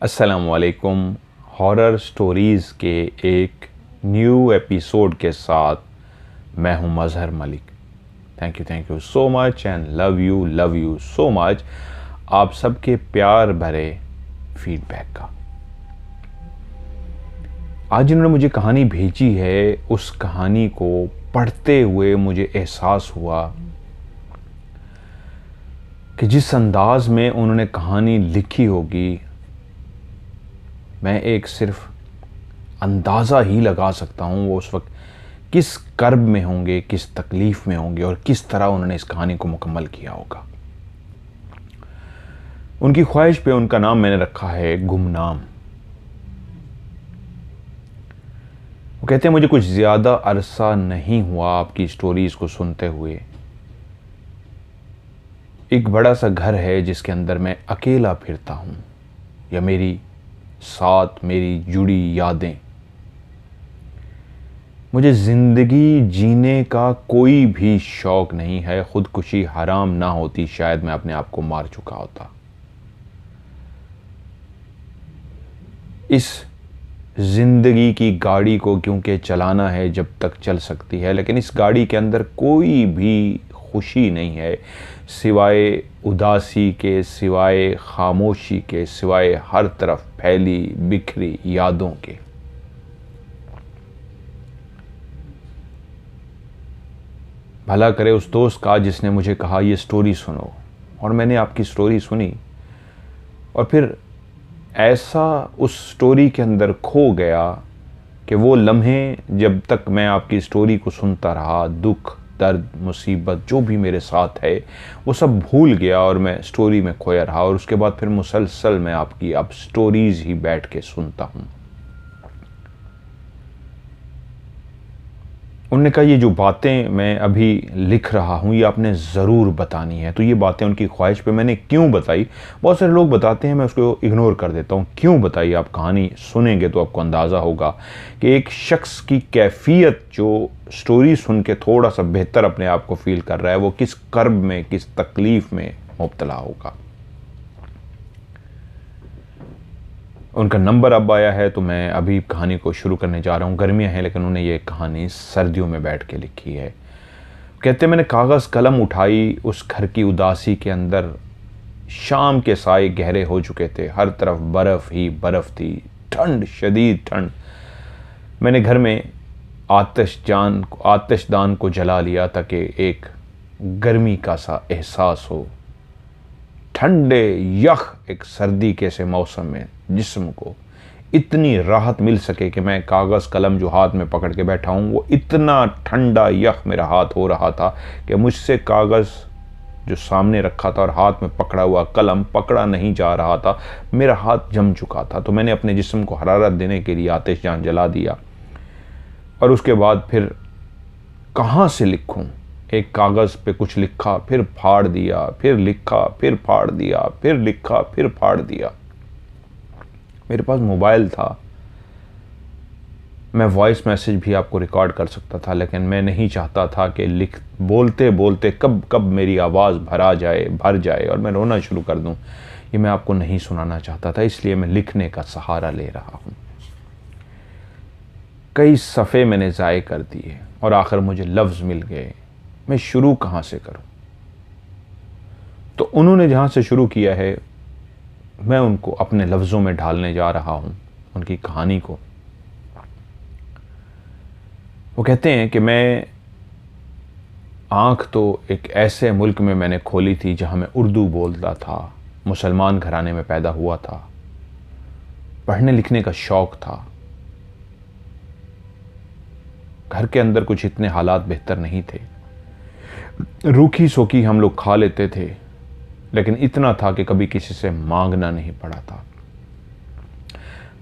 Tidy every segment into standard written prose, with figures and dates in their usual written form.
अस्सलामुअलैकुम। Horror stories के एक न्यू एपिसोड के साथ मैं हूं Mazhar Malik. Thank you so much and love you so much आप सबके प्यार भरे फीडबैक का। आज जिन्होंने मुझे कहानी भेजी है, उस कहानी को पढ़ते हुए मुझे एहसास हुआ कि जिस अंदाज में उन्होंने कहानी लिखी होगी, मैं एक सिर्फ अंदाज़ा ही लगा सकता हूँ वो उस वक्त किस कर्ब में होंगे, किस तकलीफ़ में होंगे और किस तरह उन्होंने इस कहानी को मुकम्मल किया होगा। उनकी ख्वाहिश पे उनका नाम मैंने रखा है गुमनाम। वो कहते हैं, मुझे कुछ ज़्यादा अरसा नहीं हुआ आपकी स्टोरीज़ को सुनते हुए। एक बड़ा सा घर है जिसके अंदर मैं अकेला फिरता हूँ, या मेरी साथ मेरी जुड़ी यादें। मुझे ज़िंदगी जीने का कोई भी शौक़ नहीं है। ख़ुदकुशी हराम ना होती शायद मैं अपने आप को मार चुका होता। इस ज़िंदगी की गाड़ी को क्योंकि चलाना है जब तक चल सकती है, लेकिन इस गाड़ी के अंदर कोई भी खुशी नहीं है सिवाय उदासी के, सिवाय खामोशी के, सिवाय हर तरफ फैली बिखरी यादों के। भला करे उस दोस्त का जिसने मुझे कहा ये स्टोरी सुनो, और मैंने आपकी स्टोरी सुनी और फिर ऐसा उस स्टोरी के अंदर खो गया कि वो लम्हे जब तक मैं आपकी स्टोरी को सुनता रहा, दुख दर्द मुसीबत जो भी मेरे साथ है वो सब भूल गया और मैं स्टोरी में खोया रहा। और उसके बाद फिर मुसलसल मैं आपकी अब स्टोरीज़ ही बैठ के सुनता हूँ। उन्होंने कहा ये जो बातें मैं अभी लिख रहा हूँ ये आपने ज़रूर बतानी है। तो ये बातें उनकी ख्वाहिश पे मैंने क्यों बताई। बहुत सारे लोग बताते हैं, मैं उसको इग्नोर कर देता हूँ। क्यों बताई, आप कहानी सुनेंगे तो आपको अंदाज़ा होगा कि एक शख्स की कैफियत जो स्टोरी सुन के थोड़ा सा बेहतर अपने आप को फील कर रहा है, वो किस कर्ब में, किस तकलीफ़ में मुब्तला होगा। उनका नंबर अब आया है तो मैं अभी कहानी को शुरू करने जा रहा हूँ। गर्मियाँ हैं लेकिन उन्होंने ये कहानी सर्दियों में बैठ के लिखी है। कहते मैंने कागज़ कलम उठाई उस घर की उदासी के अंदर। शाम के साए गहरे हो चुके थे, हर तरफ बर्फ़ ही बर्फ़ थी, ठंड, शदीद ठंड। मैंने घर में आतिशदान को जला लिया ताकि एक गर्मी का सा एहसास हो। ठंडे यख एक सर्दी के से मौसम में जिस्म को इतनी राहत मिल सके कि मैं कागज़ कलम जो हाथ में पकड़ के बैठा हूँ वो इतना ठंडा यख मेरा हाथ हो रहा था कि मुझसे कागज़ जो सामने रखा था और हाथ में पकड़ा हुआ कलम पकड़ा नहीं जा रहा था, मेरा हाथ जम चुका था। तो मैंने अपने जिस्म को हरारत देने के लिए आतिशदान जला दिया और उसके बाद फिर कहाँ से लिखूँ। एक कागज़ पे कुछ लिखा, फिर फाड़ दिया, फिर लिखा, फिर फाड़ दिया, फिर लिखा, फिर फाड़ दिया। मेरे पास मोबाइल था, मैं वॉइस मैसेज भी आपको रिकॉर्ड कर सकता था, लेकिन मैं नहीं चाहता था कि बोलते बोलते कब मेरी आवाज़ भर जाए और मैं रोना शुरू कर दूं। ये मैं आपको नहीं सुनाना चाहता था, इसलिए मैं लिखने का सहारा ले रहा हूँ। कई सफ़े मैंने ज़ाये कर दिए और आखिर मुझे लफ्ज़ मिल गए। मैं शुरू कहाँ से करूं। तो उन्होंने जहां से शुरू किया है मैं उनको अपने लफ्ज़ों में ढालने जा रहा हूं, उनकी कहानी को। वो कहते हैं कि मैं आँख तो एक ऐसे मुल्क में मैंने खोली थी जहां मैं उर्दू बोलता था, मुसलमान घराने में पैदा हुआ था, पढ़ने लिखने का शौक़ था। घर के अंदर कुछ इतने हालात बेहतर नहीं थे, रूखी सोखी हम लोग खा लेते थे, लेकिन इतना था कि कभी किसी से मांगना नहीं पड़ा था।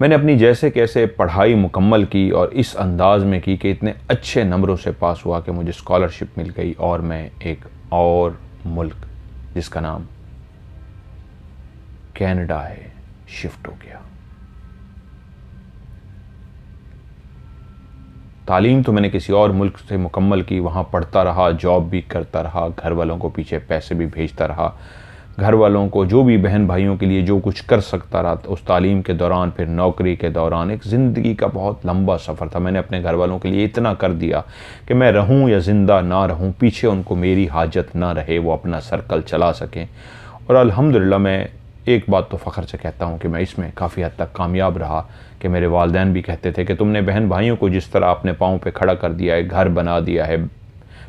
मैंने अपनी जैसे कैसे पढ़ाई मुकम्मल की और इस अंदाज में की कि इतने अच्छे नंबरों से पास हुआ कि मुझे स्कॉलरशिप मिल गई और मैं एक और मुल्क जिसका नाम कनाडा है शिफ्ट हो गया। तालीम तो मैंने किसी और मुल्क से मुकम्मल की, वहाँ पढ़ता रहा, जॉब भी करता रहा, घर वालों को पीछे पैसे भी भेजता रहा, घर वालों को, जो भी बहन भाइयों के लिए जो कुछ कर सकता रहा उस तालीम के दौरान, फिर नौकरी के दौरान, एक ज़िंदगी का बहुत लंबा सफ़र था। मैंने अपने घर वालों के लिए इतना कर दिया कि मैं रहूं या ज़िंदा ना रहूं, पीछे उनको मेरी हाजत ना रहे, वो अपना सर्कल चला सकें। और अल्हम्दुलिल्लाह मैं एक बात तो फ़ख्र से कहता हूँ कि मैं इसमें काफ़ी हद तक कामयाब रहा कि मेरे वालिदैन भी कहते थे कि तुमने बहन भाइयों को जिस तरह अपने पाँव पे खड़ा कर दिया है, घर बना दिया है,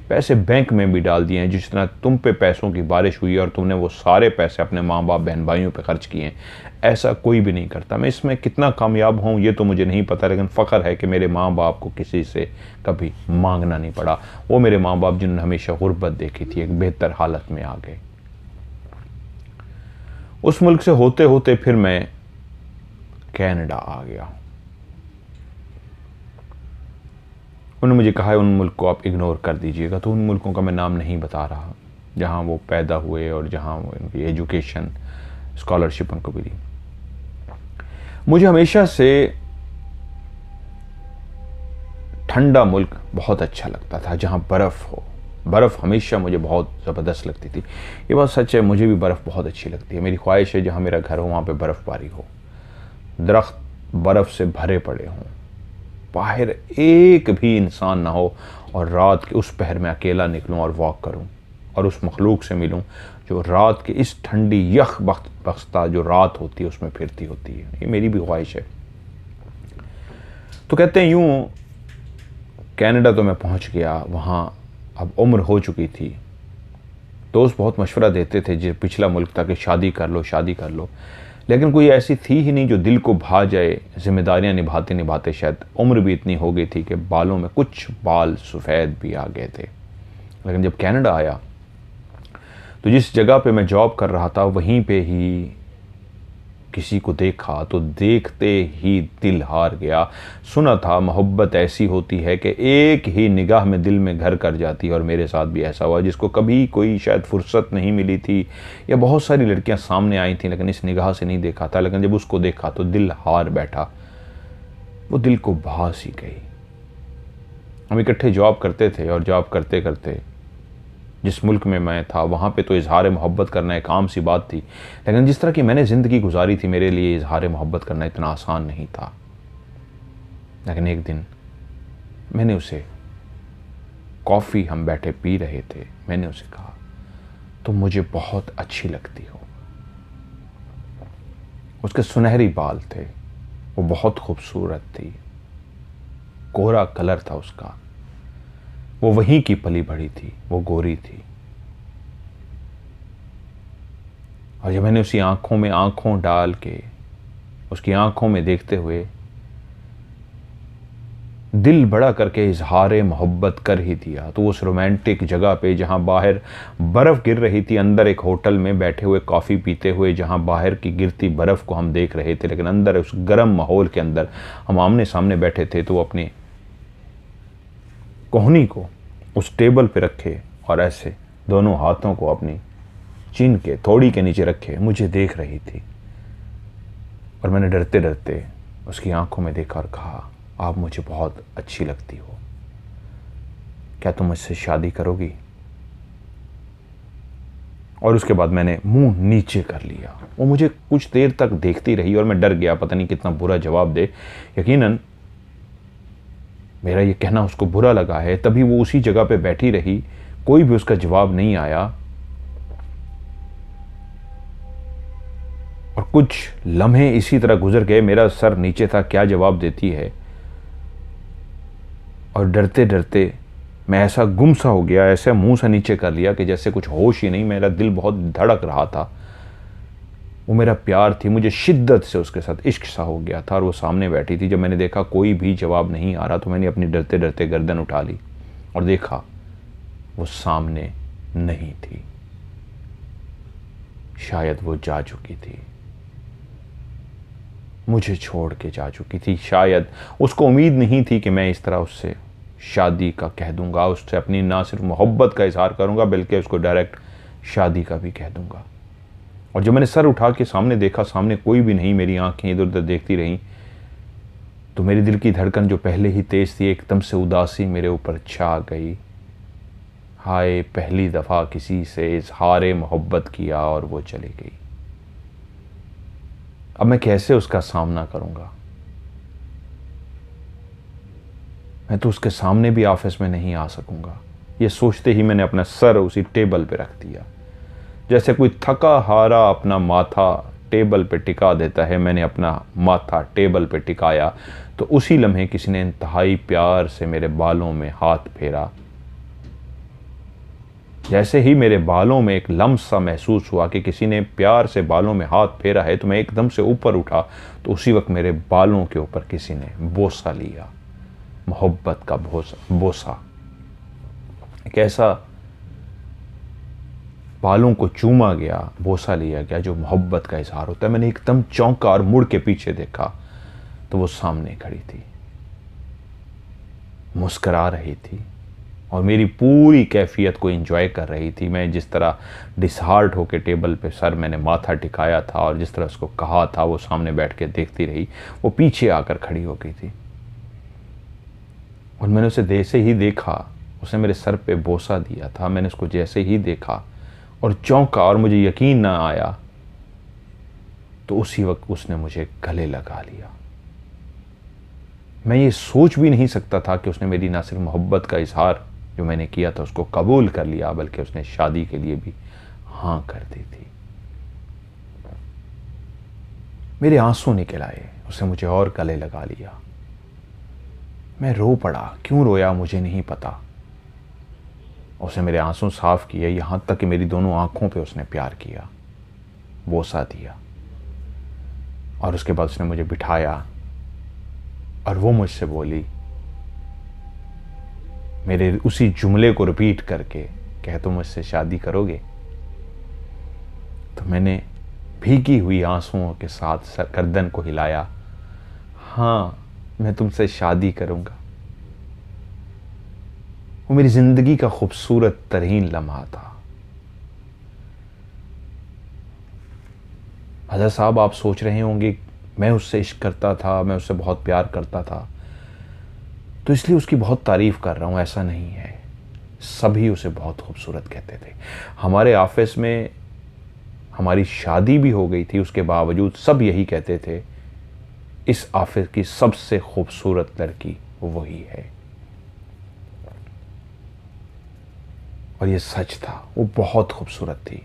पैसे बैंक में भी डाल दिए हैं, जिस तरह तुम पे पैसों की बारिश हुई और तुमने वो सारे पैसे अपने माँ बाप बहन भाइयों पे खर्च किए हैं, ऐसा कोई भी नहीं करता। मैं इसमें कितना कामयाब हूँ ये तो मुझे नहीं पता, लेकिन फ़ख्र है कि मेरे माँ बाप को किसी से कभी मांगना नहीं पड़ा। वो मेरे माँ बाप जिन्होंने हमेशा गुर्बत देखी थी, एक बेहतर हालत में आ गए। उस मुल्क से होते होते फिर मैं कनाडा आ गया। उन्होंने मुझे कहा है उन मुल्क को आप इग्नोर कर दीजिएगा, तो उन मुल्कों का मैं नाम नहीं बता रहा जहाँ वो पैदा हुए और जहाँ उनकी एजुकेशन स्कॉलरशिप उनको मिली। मुझे हमेशा से ठंडा मुल्क बहुत अच्छा लगता था, जहाँ बर्फ़ हो। बर्फ़ हमेशा मुझे बहुत ज़बरदस्त लगती थी। ये बात सच है, मुझे भी बर्फ़ बहुत अच्छी लगती है। मेरी ख्वाहिश है जहाँ मेरा घर हो वहाँ पे बर्फ़बारी हो, दरख्त बर्फ़ से भरे पड़े हों, बाहर एक भी इंसान ना हो, और रात के उस पहर में अकेला निकलूं और वॉक करूं और उस मखलूक से मिलूं जो रात के इस ठंडी यख बख्ता जो रात होती है उसमें फिरती होती है। ये मेरी भी ख्वाहिश है। तो कहते हैं यूँ कनाडा तो मैं पहुंच गया, वहाँ अब उम्र हो चुकी थी। दोस्त बहुत मशवरा देते थे जो पिछला मुल्क था कि शादी कर लो, शादी कर लो, लेकिन कोई ऐसी थी ही नहीं जो दिल को भा जाए। जिम्मेदारियां निभाते निभाते शायद उम्र भी इतनी हो गई थी कि बालों में कुछ बाल सफ़ेद भी आ गए थे। लेकिन जब कनाडा आया तो जिस जगह पे मैं जॉब कर रहा था वहीं पे ही किसी को देखा तो देखते ही दिल हार गया। सुना था मोहब्बत ऐसी होती है कि एक ही निगाह में दिल में घर कर जाती है, और मेरे साथ भी ऐसा हुआ। जिसको कभी कोई शायद फुर्सत नहीं मिली थी, या बहुत सारी लड़कियां सामने आई थीं लेकिन इस निगाह से नहीं देखा था, लेकिन जब उसको देखा तो दिल हार बैठा, वो दिल को भा सी गई। हम इकट्ठे जॉब करते थे और जॉब करते करते जिस मुल्क में मैं था वहाँ पे तो इजहार मोहब्बत करना एक आम सी बात थी, लेकिन जिस तरह की मैंने ज़िंदगी गुजारी थी मेरे लिए इजहार मोहब्बत करना इतना आसान नहीं था। लेकिन एक दिन मैंने उसे, कॉफ़ी हम बैठे पी रहे थे, मैंने उसे कहा तुम मुझे बहुत अच्छी लगती हो। उसके सुनहरी बाल थे, वो बहुत खूबसूरत थी, कोरा कलर था उसका, वो वहीं की पली बढ़ी थी, वो गोरी थी। और जब मैंने उसकी आंखों में आंखों डाल के उसकी आंखों में देखते हुए दिल बड़ा करके इजहार मोहब्बत कर ही दिया, तो उस रोमांटिक जगह पे जहाँ बाहर बर्फ़ गिर रही थी, अंदर एक होटल में बैठे हुए कॉफ़ी पीते हुए, जहाँ बाहर की गिरती बर्फ़ को हम देख रहे थे, लेकिन अंदर उस गर्म माहौल के अंदर हम आमने सामने बैठे थे, तो वो अपने कोहनी को उस टेबल पे रखे और ऐसे दोनों हाथों को अपनी चिन के थोड़ी के नीचे रखे मुझे देख रही थी। और मैंने डरते डरते उसकी आंखों में देखा और कहा आप मुझे बहुत अच्छी लगती हो, क्या तुम मुझसे शादी करोगी? और उसके बाद मैंने मुंह नीचे कर लिया। वो मुझे कुछ देर तक देखती रही और मैं डर गया, पता नहीं कितना बुरा जवाब दे। यकीनन मेरा ये कहना उसको बुरा लगा है, तभी वो उसी जगह पे बैठी रही, कोई भी उसका जवाब नहीं आया। और कुछ लम्हे इसी तरह गुजर गए, मेरा सर नीचे था, क्या जवाब देती है। और डरते डरते मैं ऐसा गुम सा हो गया, ऐसा मुंह सा नीचे कर लिया कि जैसे कुछ होश ही नहीं। मेरा दिल बहुत धड़क रहा था, वो मेरा प्यार थी, मुझे शिद्दत से उसके साथ इश्क सा हो गया था। और वो सामने बैठी थी। जब मैंने देखा कोई भी जवाब नहीं आ रहा तो मैंने अपनी डरते डरते गर्दन उठा ली और देखा वो सामने नहीं थी। शायद वो जा चुकी थी, मुझे छोड़ के जा चुकी थी। शायद उसको उम्मीद नहीं थी कि मैं इस तरह उससे शादी का कह दूंगा, उससे अपनी ना सिर्फ मोहब्बत का इजहार करूंगा बल्कि उसको डायरेक्ट शादी का भी कह दूंगा। और जब मैंने सर उठा के सामने देखा, सामने कोई भी नहीं, मेरी आंखें इधर उधर देखती रहीं, तो मेरे दिल की धड़कन जो पहले ही तेज थी एकदम से उदासी मेरे ऊपर छा गई। हाय पहली दफ़ा किसी से इजहार मोहब्बत किया और वो चली गई। अब मैं कैसे उसका सामना करूँगा? मैं तो उसके सामने भी ऑफिस में नहीं आ सकूँगा। ये सोचते ही मैंने अपना सर उसी टेबल पे रख दिया। जैसे कोई थका हारा अपना माथा टेबल पे टिका देता है, मैंने अपना माथा टेबल पे टिकाया। तो उसी लम्हे किसी ने इंतहाई प्यार से मेरे बालों में हाथ फेरा। जैसे ही मेरे बालों में एक लम्स सा महसूस हुआ कि किसी ने प्यार से बालों में हाथ फेरा है, तो मैं एकदम से ऊपर उठा। तो उसी वक्त मेरे बालों के ऊपर किसी ने बोसा लिया, मोहब्बत का बोसा। एक ऐसा बालों को चूमा गया, बोसा लिया गया जो मोहब्बत का इजहार होता है। मैंने एकदम चौंका और मुड़ के पीछे देखा तो वो सामने खड़ी थी, मुस्करा रही थी और मेरी पूरी कैफियत को एंजॉय कर रही थी। मैं जिस तरह डिसहार्ट होकर टेबल पे सर मैंने माथा टिकाया था और जिस तरह उसको कहा था, वो सामने बैठ के देखती रही। वो पीछे आकर खड़ी हो गई थी और मैंने उसे जैसे ही देखा, उसने मेरे सर पे बोसा दिया था। मैंने उसको जैसे ही देखा और चौंका और मुझे यकीन ना आया, तो उसी वक्त उसने मुझे गले लगा लिया। मैं ये सोच भी नहीं सकता था कि उसने मेरी ना सिर्फ मोहब्बत का इजहार जो मैंने किया था उसको कबूल कर लिया, बल्कि उसने शादी के लिए भी हाँ कर दी थी। मेरे आंसू निकल आए, उसने मुझे और गले लगा लिया। मैं रो पड़ा। क्यों रोया मुझे नहीं पता। उसने मेरे आंसू साफ किए, यहां तक कि मेरी दोनों आंखों पे उसने प्यार किया, बोसा दिया। और उसके बाद उसने मुझे बिठाया और वो मुझसे बोली, मेरे उसी जुमले को रिपीट करके, कह तुम मुझसे शादी करोगे? तो मैंने भीगी हुई आंसुओं के साथ सर गर्दन को हिलाया, हाँ मैं तुमसे शादी करूंगा। वो मेरी जिंदगी का खूबसूरत तरीन लम्हा था। हज़रत साहब, आप सोच रहे होंगे मैं उससे इश्क करता था, मैं उससे बहुत प्यार करता था तो इसलिए उसकी बहुत तारीफ कर रहा हूं। ऐसा नहीं है, सभी उसे बहुत खूबसूरत कहते थे। हमारे ऑफिस में हमारी शादी भी हो गई थी, उसके बावजूद सब यही कहते थे, इस ऑफिस की सबसे खूबसूरत लड़की वही है। और ये सच था। वो बहुत खूबसूरत थी,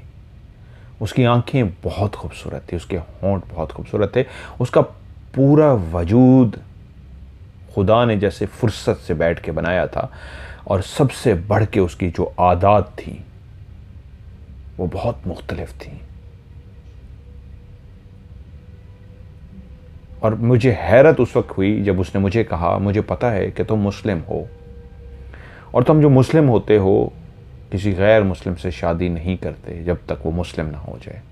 उसकी आंखें बहुत खूबसूरत थी, उसके होंठ बहुत खूबसूरत थे, उसका पूरा वजूद खुदा ने जैसे फुर्सत से बैठ के बनाया था। और सबसे बढ़ के उसकी जो आदत थी वो बहुत मुख्तलिफ थी। और मुझे हैरत उस वक्त हुई जब उसने मुझे कहा, मुझे पता है कि तुम मुस्लिम हो और तुम जो मुस्लिम होते हो किसी गैर मुस्लिम से शादी नहीं करते जब तक वो मुस्लिम ना हो जाए।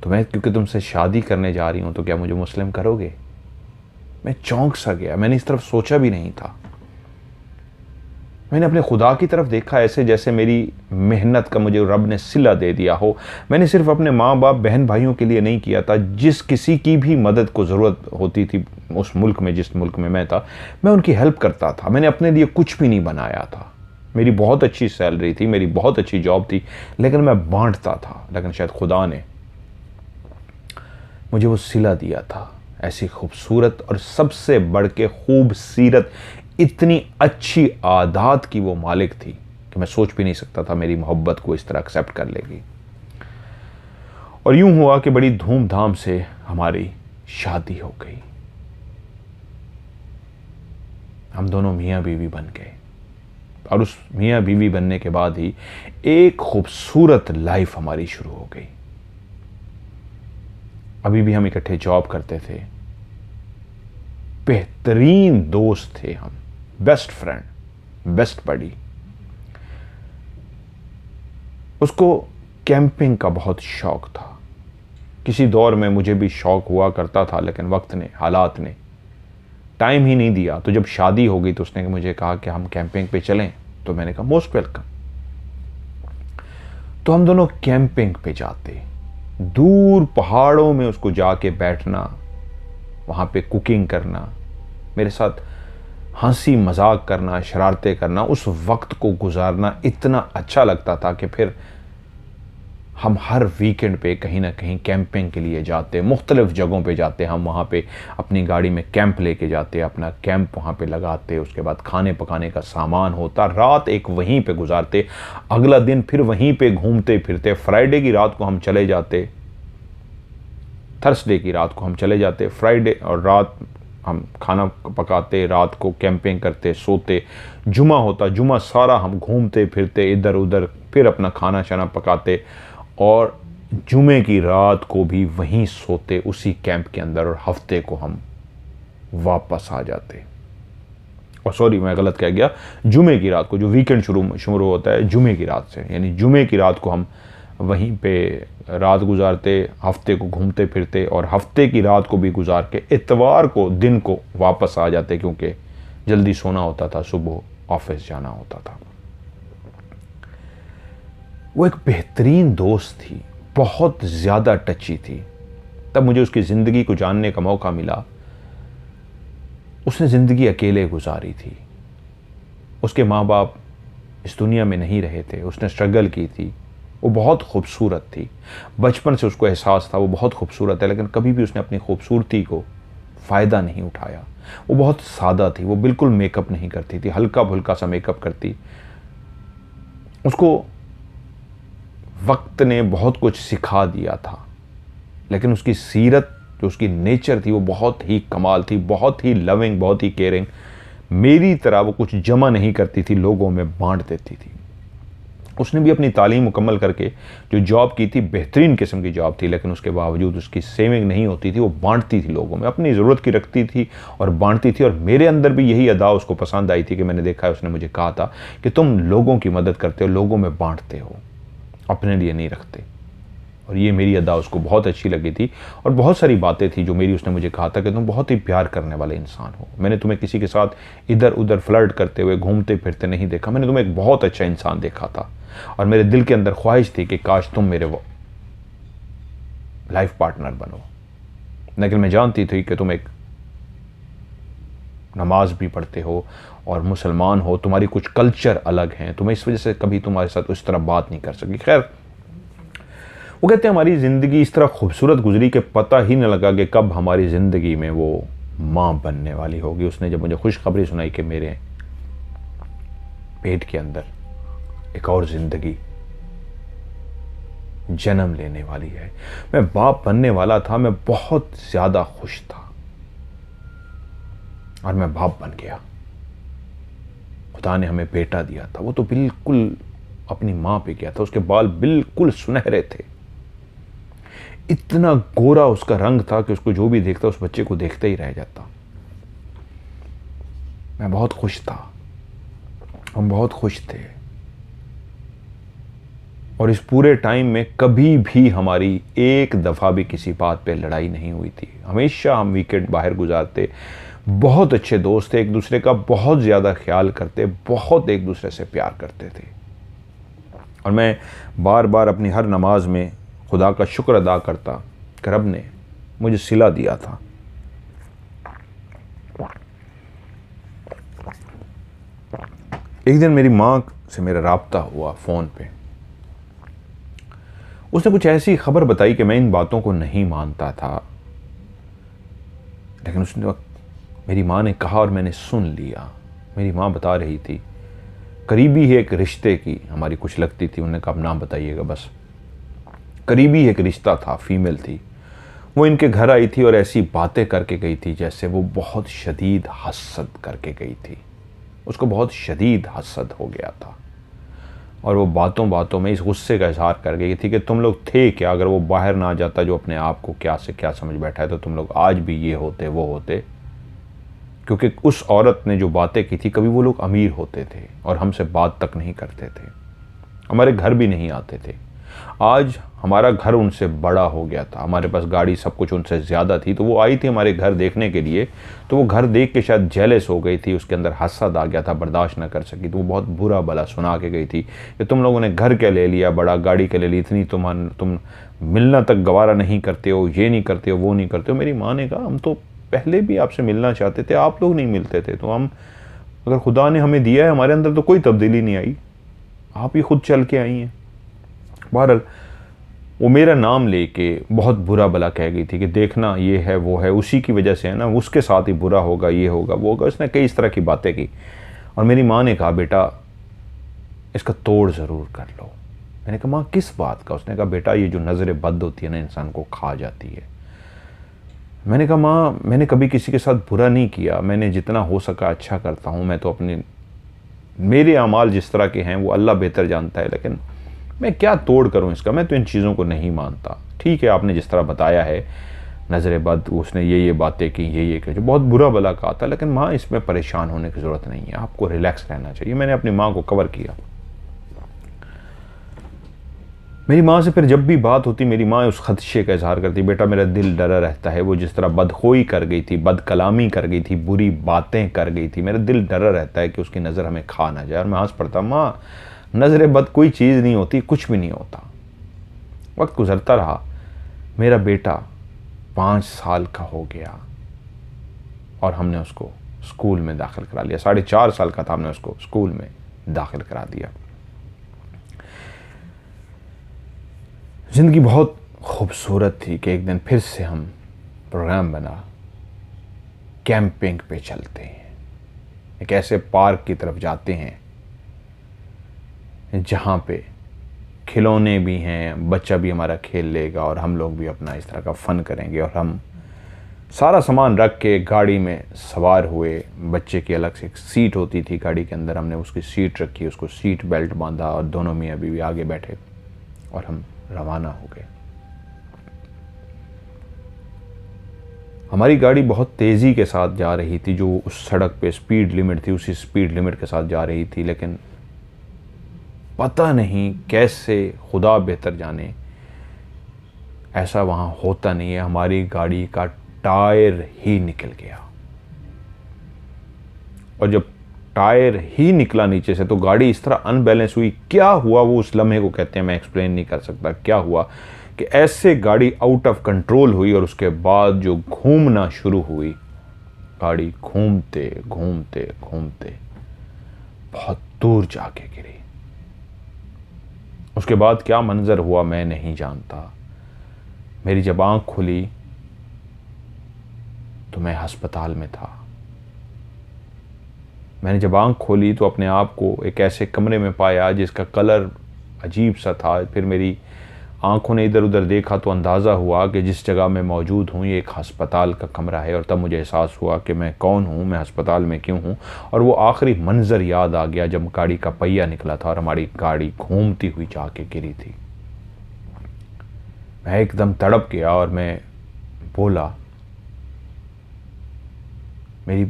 तो मैं क्योंकि तुमसे शादी करने जा रही हूं तो क्या मुझे मुस्लिम करोगे? मैं चौंक सा गया, मैंने इस तरफ सोचा भी नहीं था। मैंने अपने खुदा की तरफ देखा, ऐसे जैसे मेरी मेहनत का मुझे रब ने सिला दे दिया हो। मैंने सिर्फ अपने माँ बाप बहन भाइयों के लिए नहीं किया था, जिस किसी की भी मदद को ज़रूरत होती थी उस मुल्क में, जिस मुल्क में मैं था, मैं उनकी हेल्प करता था। मैंने अपने लिए कुछ भी नहीं बनाया था। मेरी बहुत अच्छी सैलरी थी, मेरी बहुत अच्छी जॉब थी, लेकिन मैं बांटता था। लेकिन शायद खुदा ने मुझे वो सिला दिया था, ऐसी खूबसूरत और सबसे बढ़ के खूबसीरत, इतनी अच्छी आदत की वो मालिक थी कि मैं सोच भी नहीं सकता था मेरी मोहब्बत को इस तरह एक्सेप्ट कर लेगी। और यूं हुआ कि बड़ी धूमधाम से हमारी शादी हो गई। हम दोनों मियाँ बीवी बन गए और उस मियाँ बीवी बनने के बाद ही एक खूबसूरत लाइफ हमारी शुरू हो गई। अभी भी हम इकट्ठे जॉब करते थे, बेहतरीन दोस्त थे हम, बेस्ट फ्रेंड, बेस्ट बडी। उसको कैंपिंग का बहुत शौक था। किसी दौर में मुझे भी शौक हुआ करता था, लेकिन वक्त ने, हालात ने टाइम ही नहीं दिया। तो जब शादी हो गई तो उसने मुझे कहा कि हम कैंपिंग पे चलें, तो मैंने कहा मोस्ट वेलकम। तो हम दोनों कैंपिंग पे जाते, दूर पहाड़ों में उसको जाके बैठना, वहां पे कुकिंग करना, मेरे साथ हंसी मजाक करना, शरारतें करना, उस वक्त को गुजारना इतना अच्छा लगता था कि फिर हम हर वीकेंड पे कहीं ना कहीं कैंपिंग के लिए जाते, मुख्तलिफ़ जगहों पे जाते। हम वहाँ पे अपनी गाड़ी में कैंप लेके जाते, अपना कैंप वहाँ पे लगाते, उसके बाद खाने पकाने का सामान होता, रात एक वहीं पे गुजारते, अगला दिन फिर वहीं पे घूमते फिरते। फ्राइडे की रात को हम चले जाते, थर्सडे की रात को हम चले जाते, फ्राइडे और रात हम खाना पकाते, रात को कैंपिंग करते, सोते। जुमा होता, जुमा सारा हम घूमते फिरते इधर उधर, फिर अपना खाना शाना पकाते और जुमे की रात को भी वहीं सोते उसी कैंप के अंदर, और हफ्ते को हम वापस आ जाते। और सॉरी, मैं गलत कह गया, जुमे की रात को, जो वीकेंड शुरू होता है जुमे की रात से, यानी जुमे की रात को हम वहीं पे रात गुजारते, हफ्ते को घूमते फिरते, और हफ्ते की रात को भी गुजार के इतवार को दिन को वापस आ जाते, क्योंकि जल्दी सोना होता था, सुबह ऑफिस जाना होता था। वो एक बेहतरीन दोस्त थी, बहुत ज़्यादा टची थी। तब मुझे उसकी ज़िंदगी को जानने का मौका मिला। उसने ज़िंदगी अकेले गुजारी थी, उसके माँ बाप इस दुनिया में नहीं रहे थे, उसने स्ट्रगल की थी। वो बहुत खूबसूरत थी, बचपन से उसको एहसास था वो बहुत खूबसूरत है, लेकिन कभी भी उसने अपनी खूबसूरती को फ़ायदा नहीं उठाया। वो बहुत सादा थी, वो बिल्कुल मेकअप नहीं करती थी, हल्का फुल्का सा मेकअप करती। उसको वक्त ने बहुत कुछ सिखा दिया था, लेकिन उसकी सीरत, जो उसकी नेचर थी, वो बहुत ही कमाल थी, बहुत ही लविंग, बहुत ही केयरिंग। मेरी तरह वो कुछ जमा नहीं करती थी, लोगों में बांट देती थी। उसने भी अपनी तालीम मुकम्मल करके जो जॉब की थी, बेहतरीन किस्म की जॉब थी, लेकिन उसके बावजूद उसकी सेविंग नहीं होती थी, वो बांटती थी लोगों में, अपनी ज़रूरत की रखती थी और बांटती थी। और मेरे अंदर भी यही अदा उसको पसंद आई थी कि मैंने देखा है, उसने मुझे कहा था कि तुम लोगों की मदद करते हो, लोगों में बांटते हो, अपने लिए नहीं रखते। और ये मेरी अदा उसको बहुत अच्छी लगी थी। और बहुत सारी बातें थी जो मेरी उसने मुझे कहा था कि तुम बहुत ही प्यार करने वाले इंसान हो, मैंने तुम्हें किसी के साथ इधर उधर फ्लर्ट करते हुए, घूमते फिरते नहीं देखा, मैंने तुम्हें एक बहुत अच्छा इंसान देखा था। और मेरे दिल के अंदर ख्वाहिश थी कि काश तुम मेरे लाइफ पार्टनर बनो। लेकिन मैं जानती थी कि तुम एक नमाज भी पढ़ते हो और मुसलमान हो, तुम्हारी कुछ कल्चर अलग हैं, तो मैं इस वजह से कभी तुम्हारे साथ उस तरह बात नहीं कर सकी। खैर, वो कहते हैं हमारी ज़िंदगी इस तरह खूबसूरत गुजरी कि पता ही न लगा कि कब हमारी ज़िंदगी में वो माँ बनने वाली होगी। उसने जब मुझे खुशखबरी सुनाई कि मेरे पेट के अंदर एक और ज़िंदगी जन्म लेने वाली है, मैं बाप बनने वाला था, मैं बहुत ज़्यादा खुश था और मैं बाप बन गया। खुदा ने हमें बेटा दिया था, वो तो बिल्कुल अपनी माँ पे गया था, उसके बाल बिल्कुल सुनहरे थे, इतना गोरा उसका रंग था कि उसको जो भी देखता उस बच्चे को देखते ही रह जाता। मैं बहुत खुश था, हम बहुत खुश थे। और इस पूरे टाइम में कभी भी हमारी एक दफ़ा भी किसी बात पे लड़ाई नहीं हुई थी। हमेशा हम वीकेंड बाहर गुजारते, बहुत अच्छे दोस्त थे, एक दूसरे का बहुत ज़्यादा ख्याल करते, बहुत एक दूसरे से प्यार करते थे। और मैं बार बार अपनी हर नमाज में खुदा का शुक्र अदा करता कि रब ने मुझे सिला दिया था। एक दिन मेरी माँ से मेरा राब्ता हुआ फ़ोन पे। उसने कुछ ऐसी खबर बताई कि मैं इन बातों को नहीं मानता था, लेकिन उसने मेरी माँ ने कहा और मैंने सुन लिया। मेरी माँ बता रही थी, करीबी है एक रिश्ते की हमारी कुछ लगती थी, उन्होंने कहा नाम बताइएगा बस। करीबी एक रिश्ता था, फीमेल थी, वो इनके घर आई थी और ऐसी बातें करके गई थी जैसे वो बहुत शदीद हसद करके गई थी। उसको बहुत शदीद हसद हो गया था और वो बातों बातों में इस गुस्से का इजहार कर गई थी कि तुम लोग थे क्या, अगर वो बाहर ना आ जाता जो अपने आप को क्या से क्या समझ बैठा है, तो तुम लोग आज भी ये होते वो होते। क्योंकि उस औरत ने जो बातें की थी, कभी वो लोग अमीर होते थे और हमसे बात तक नहीं करते थे, हमारे घर भी नहीं आते थे। आज हमारा घर उनसे बड़ा हो गया था, हमारे पास गाड़ी सब कुछ उनसे ज़्यादा थी, तो वो आई थी हमारे घर देखने के लिए, तो वो घर देख के शायद जेलस हो गई थी, उसके अंदर हसद आ गया था, बर्दाश्त ना कर सकी, तो वो बहुत बुरा भला सुना के गई थी कि तुम लोगों ने घर क्या ले लिया, बड़ा गाड़ी क्या ले ली, इतनी तुम मिलना तक गवारा नहीं करते हो, ये नहीं करते हो, वो नहीं करते हो। मेरी माँ ने कहा हम तो पहले भी आपसे मिलना चाहते थे, आप लोग नहीं मिलते थे, तो हम अगर खुदा ने हमें दिया है, हमारे अंदर तो कोई तब्दीली नहीं आई, आप ही खुद चल के आई हैं। बहरहाल वो मेरा नाम लेके बहुत बुरा भला कह गई थी कि देखना ये है वो है, उसी की वजह से है ना, उसके साथ ही बुरा होगा, ये होगा वो होगा। उसने कई इस तरह की बातें की और मेरी माँ ने कहा बेटा इसका तोड़ ज़रूर कर लो। मैंने कहा माँ किस बात का? उसने कहा बेटा ये जो नज़र बद होती है ना, इंसान को खा जाती है। मैंने कहा माँ मैंने कभी किसी के साथ बुरा नहीं किया, मैंने जितना हो सका अच्छा करता हूँ। मैं तो अपने मेरे अमाल जिस तरह के हैं वो अल्लाह बेहतर जानता है, लेकिन मैं क्या तोड़ करूँ इसका? मैं तो इन चीज़ों को नहीं मानता। ठीक है आपने जिस तरह बताया है नज़र बद, उसने ये बातें की, ये की, जो बहुत बुरा भला कहा था, लेकिन माँ इसमें परेशान होने की ज़रूरत नहीं है, आपको रिलैक्स रहना चाहिए। मैंने अपनी माँ को कवर किया। मेरी माँ से फिर जब भी बात होती मेरी माँ उस खदशे का इजहार करती, बेटा मेरा दिल डरा रहता है, वो जिस तरह बदखोई कर गई थी, बद कलामी कर गई थी, बुरी बातें कर गई थी, मेरा दिल डरा रहता है कि उसकी नज़र हमें खा ना जाए। और मैं हंस पड़ता, माँ नज़र बद कोई चीज़ नहीं होती, कुछ भी नहीं होता। वक्त गुजरता रहा, मेरा बेटा 5 साल का हो गया और हमने उसको स्कूल में दाखिल करा लिया। 4.5 साल का था, हमने उसको स्कूल में दाखिल करा दिया। ज़िंदगी बहुत खूबसूरत थी कि एक दिन फिर से हम प्रोग्राम बना, कैंपिंग पे चलते हैं, एक ऐसे पार्क की तरफ जाते हैं जहाँ पे खिलौने भी हैं, बच्चा भी हमारा खेल लेगा और हम लोग भी अपना इस तरह का फ़न करेंगे। और हम सारा सामान रख के गाड़ी में सवार हुए। बच्चे की अलग से एक सीट होती थी गाड़ी के अंदर, हमने उसकी सीट रखी, उसको सीट बेल्ट बांधा और दोनों मियाँ बीवी आगे बैठे और हम रवाना हो गए। हमारी गाड़ी बहुत तेज़ी के साथ जा रही थी, जो उस सड़क पे स्पीड लिमिट थी उसी स्पीड लिमिट के साथ जा रही थी, लेकिन पता नहीं कैसे, खुदा बेहतर जाने, ऐसा वहाँ होता नहीं है। हमारी गाड़ी का टायर ही निकल गया और जब टायर ही निकला नीचे से तो गाड़ी इस तरह अनबैलेंस हुई। क्या हुआ वो उस लम्हे को कहते हैं, मैं एक्सप्लेन नहीं कर सकता क्या हुआ, कि ऐसे गाड़ी आउट ऑफ कंट्रोल हुई और उसके बाद जो घूमना शुरू हुई, गाड़ी घूमते घूमते घूमते बहुत दूर जाके गिरी। उसके बाद क्या मंजर हुआ मैं नहीं जानता। मेरी जब आँख खुली तो मैं अस्पताल में था। मैंने जब आँख खोली तो अपने आप को एक ऐसे कमरे में पाया जिसका कलर अजीब सा था। फिर मेरी आँखों ने इधर उधर देखा तो अंदाज़ा हुआ कि जिस जगह मैं मौजूद हूँ ये एक अस्पताल का कमरा है। और तब मुझे एहसास हुआ कि मैं कौन हूँ, मैं अस्पताल में क्यों हूँ। और वो आखिरी मंज़र याद आ गया जब गाड़ी का पहिया निकला था और हमारी गाड़ी घूमती हुई जाके गिरी थी। मैं एकदम तड़प गया और मैं बोला, मेरी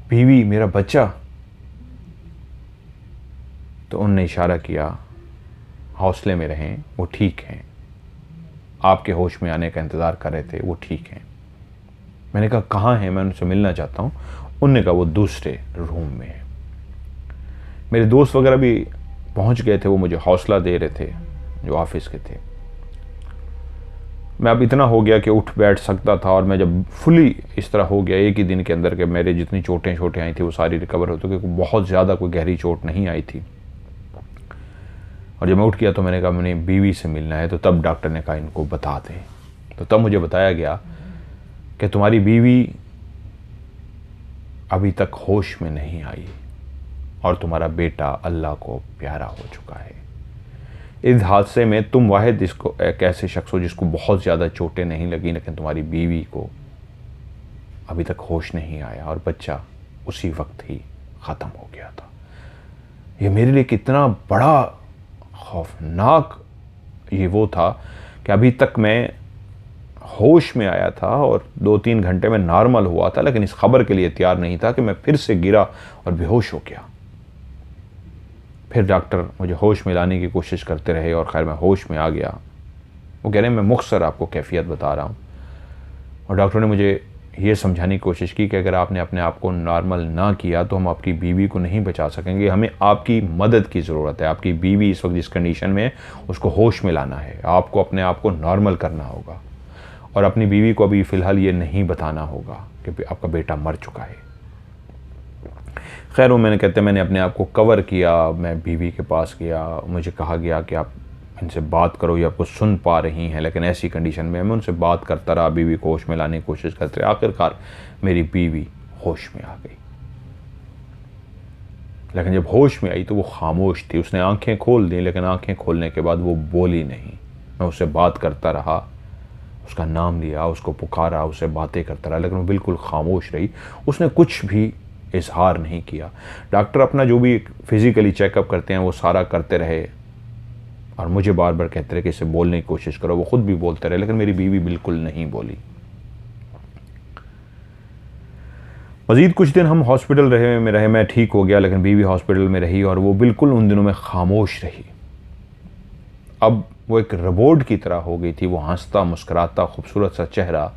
बीवी, मेरा बच्चा? तो उनने इशारा किया, हौसले में रहें, वो ठीक हैं, आपके होश में आने का इंतज़ार कर रहे थे, वो ठीक हैं। मैंने कहा कहाँ हैं, मैं उनसे मिलना चाहता हूँ। उनने कहा वो दूसरे रूम में है। मेरे दोस्त वगैरह भी पहुँच गए थे, वो मुझे हौसला दे रहे थे जो ऑफिस के थे। मैं अब इतना हो गया कि उठ बैठ सकता था और मैं जब फुली इस तरह हो गया एक ही दिन के अंदर कि मेरे जितनी चोटें आई थी वो सारी रिकवर हो चुकी, बहुत ज़्यादा कोई गहरी चोट नहीं आई थी। और जब मैं उठ गया तो मैंने कहा मैंने बीवी से मिलना है। तो तब डॉक्टर ने कहा इनको बता दें। तो तब मुझे बताया गया कि तुम्हारी बीवी अभी तक होश में नहीं आई और तुम्हारा बेटा अल्लाह को प्यारा हो चुका है। इस हादसे में तुम वाहिद इसको एक ऐसे शख्स हो जिसको बहुत ज़्यादा चोटें नहीं लगी, लेकिन तुम्हारी बीवी को अभी तक होश नहीं आया और बच्चा उसी वक्त ही ख़त्म हो गया था। ये मेरे लिए कितना बड़ा खौफनाक ये वो था कि अभी तक मैं होश में आया था और 2-3 घंटे में नॉर्मल हुआ था, लेकिन इस खबर के लिए तैयार नहीं था कि मैं फिर से गिरा और बेहोश हो गया। फिर डॉक्टर मुझे होश में लाने की कोशिश करते रहे और खैर मैं होश में आ गया। वो कह रहे हैं मैं मुख्तसर आपको कैफियत बता रहा हूँ। और डॉक्टर ने मुझे ये समझाने की कोशिश की कि अगर आपने अपने आप को नॉर्मल ना किया तो हम आपकी बीवी को नहीं बचा सकेंगे, हमें आपकी मदद की ज़रूरत है। आपकी बीवी इस वक्त जिस कंडीशन में है उसको होश में लाना है, आपको अपने आप को नॉर्मल करना होगा और अपनी बीवी को अभी फ़िलहाल ये नहीं बताना होगा कि आपका बेटा मर चुका है। खैर वो मैंने कहते मैंने अपने आप को कवर किया, मैं बीवी के पास गया, मुझे कहा गया कि आप इनसे बात करो, ये आपको सुन पा रही हैं, लेकिन ऐसी कंडीशन में मैं उनसे बात करता रहा, बीवी को होश में लाने की कोशिश करते रहे। आखिरकार मेरी बीवी होश में आ गई, लेकिन जब होश में आई तो वो खामोश थी। उसने आंखें खोल दी, लेकिन आंखें खोलने के बाद वो बोली नहीं। मैं उससे बात करता रहा, उसका नाम लिया, उसको पुकारा, उससे बातें करता रहा, लेकिन वो बिल्कुल खामोश रही। उसने कुछ भी इजहार नहीं किया। डॉक्टर अपना जो भी फिज़िकली चेकअप करते हैं वो सारा करते रहे और मुझे बार बार कहते रहे कि इसे बोलने की कोशिश करो। वो खुद भी बोलते रहे, लेकिन मेरी बीवी बिल्कुल नहीं बोली। मज़ीद कुछ दिन हम हॉस्पिटल रहे, मैं ठीक हो गया, लेकिन बीवी हॉस्पिटल में रही और वो बिल्कुल उन दिनों में खामोश रही। अब वो एक रोबोट की तरह हो गई थी। वो हंसता, मुस्कुराता, खूबसूरत सा चेहरा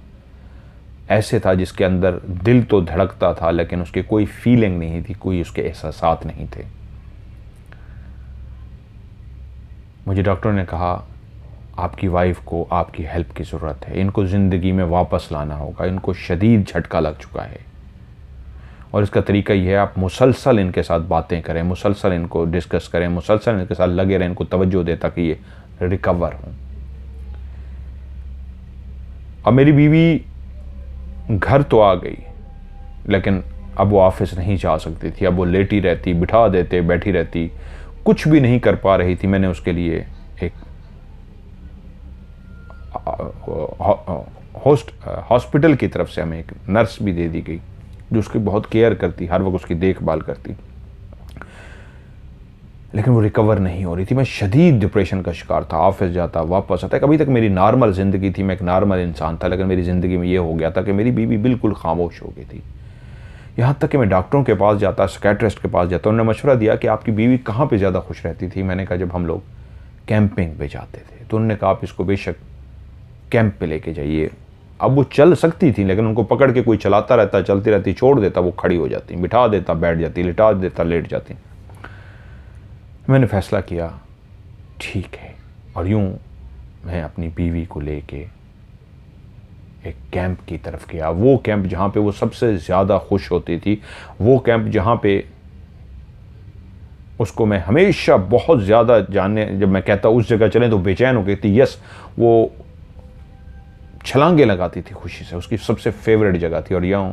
ऐसे था जिसके अंदर दिल तो धड़कता था, लेकिन उसकी कोई फीलिंग नहीं थी, कोई उसके एहसासात नहीं थे। मुझे डॉक्टर ने कहा, आपकी वाइफ को आपकी हेल्प की ज़रूरत है, इनको ज़िंदगी में वापस लाना होगा, इनको शदीद झटका लग चुका है और इसका तरीका ये है, आप मुसलसल इनके साथ बातें करें, मुसलसल इनको डिस्कस करें, मुसलसल इनके साथ लगे रहें, इनको तवज्जो दें ताकि ये रिकवर हों। अब मेरी बीवी घर तो आ गई, लेकिन अब वो ऑफिस नहीं जा सकती थी। अब वो लेटी रहती, बिठा देते, बैठी रहती, कुछ भी नहीं कर पा रही थी। मैंने उसके लिए एक हॉस्पिटल की तरफ से हमें एक नर्स भी दे दी गई जो उसकी बहुत केयर करती, हर वक्त उसकी देखभाल करती, लेकिन वो रिकवर नहीं हो रही थी। मैं शदीद डिप्रेशन का शिकार था। ऑफिस जाता, वापस आता। अभी तक मेरी नॉर्मल ज़िंदगी थी, मैं एक नॉर्मल इंसान था, लेकिन मेरी ज़िंदगी में ये हो गया था कि मेरी बीवी बिल्कुल खामोश हो गई थी। यहाँ तक कि मैं डॉक्टरों के पास जाता, साइकियाट्रिस्ट के पास जाता, उन्होंने मशवरा दिया कि आपकी बीवी कहाँ पे ज़्यादा खुश रहती थी। मैंने कहा जब हम लोग कैंपिंग पे जाते थे। तो उन्होंने कहा आप इसको बेशक कैंप पे लेके जाइए। अब वो चल सकती थी, लेकिन उनको पकड़ के कोई चलाता रहता, चलती रहती, छोड़ देता, वो खड़ी हो जाती, बिठा देता, बैठ जाती, लिटा देता, लेट जाती। मैंने फ़ैसला किया ठीक है, और यूँ मैं अपनी बीवी को लेके एक कैंप की तरफ गया। वो कैंप जहाँ पे वो सबसे ज़्यादा खुश होती थी, वो कैंप जहाँ पे उसको मैं हमेशा बहुत ज़्यादा जानने, जब मैं कहता उस जगह चलें तो बेचैन हो गई थी। यस, वो छलांगे लगाती थी खुशी से, उसकी सबसे फेवरेट जगह थी। और यूँ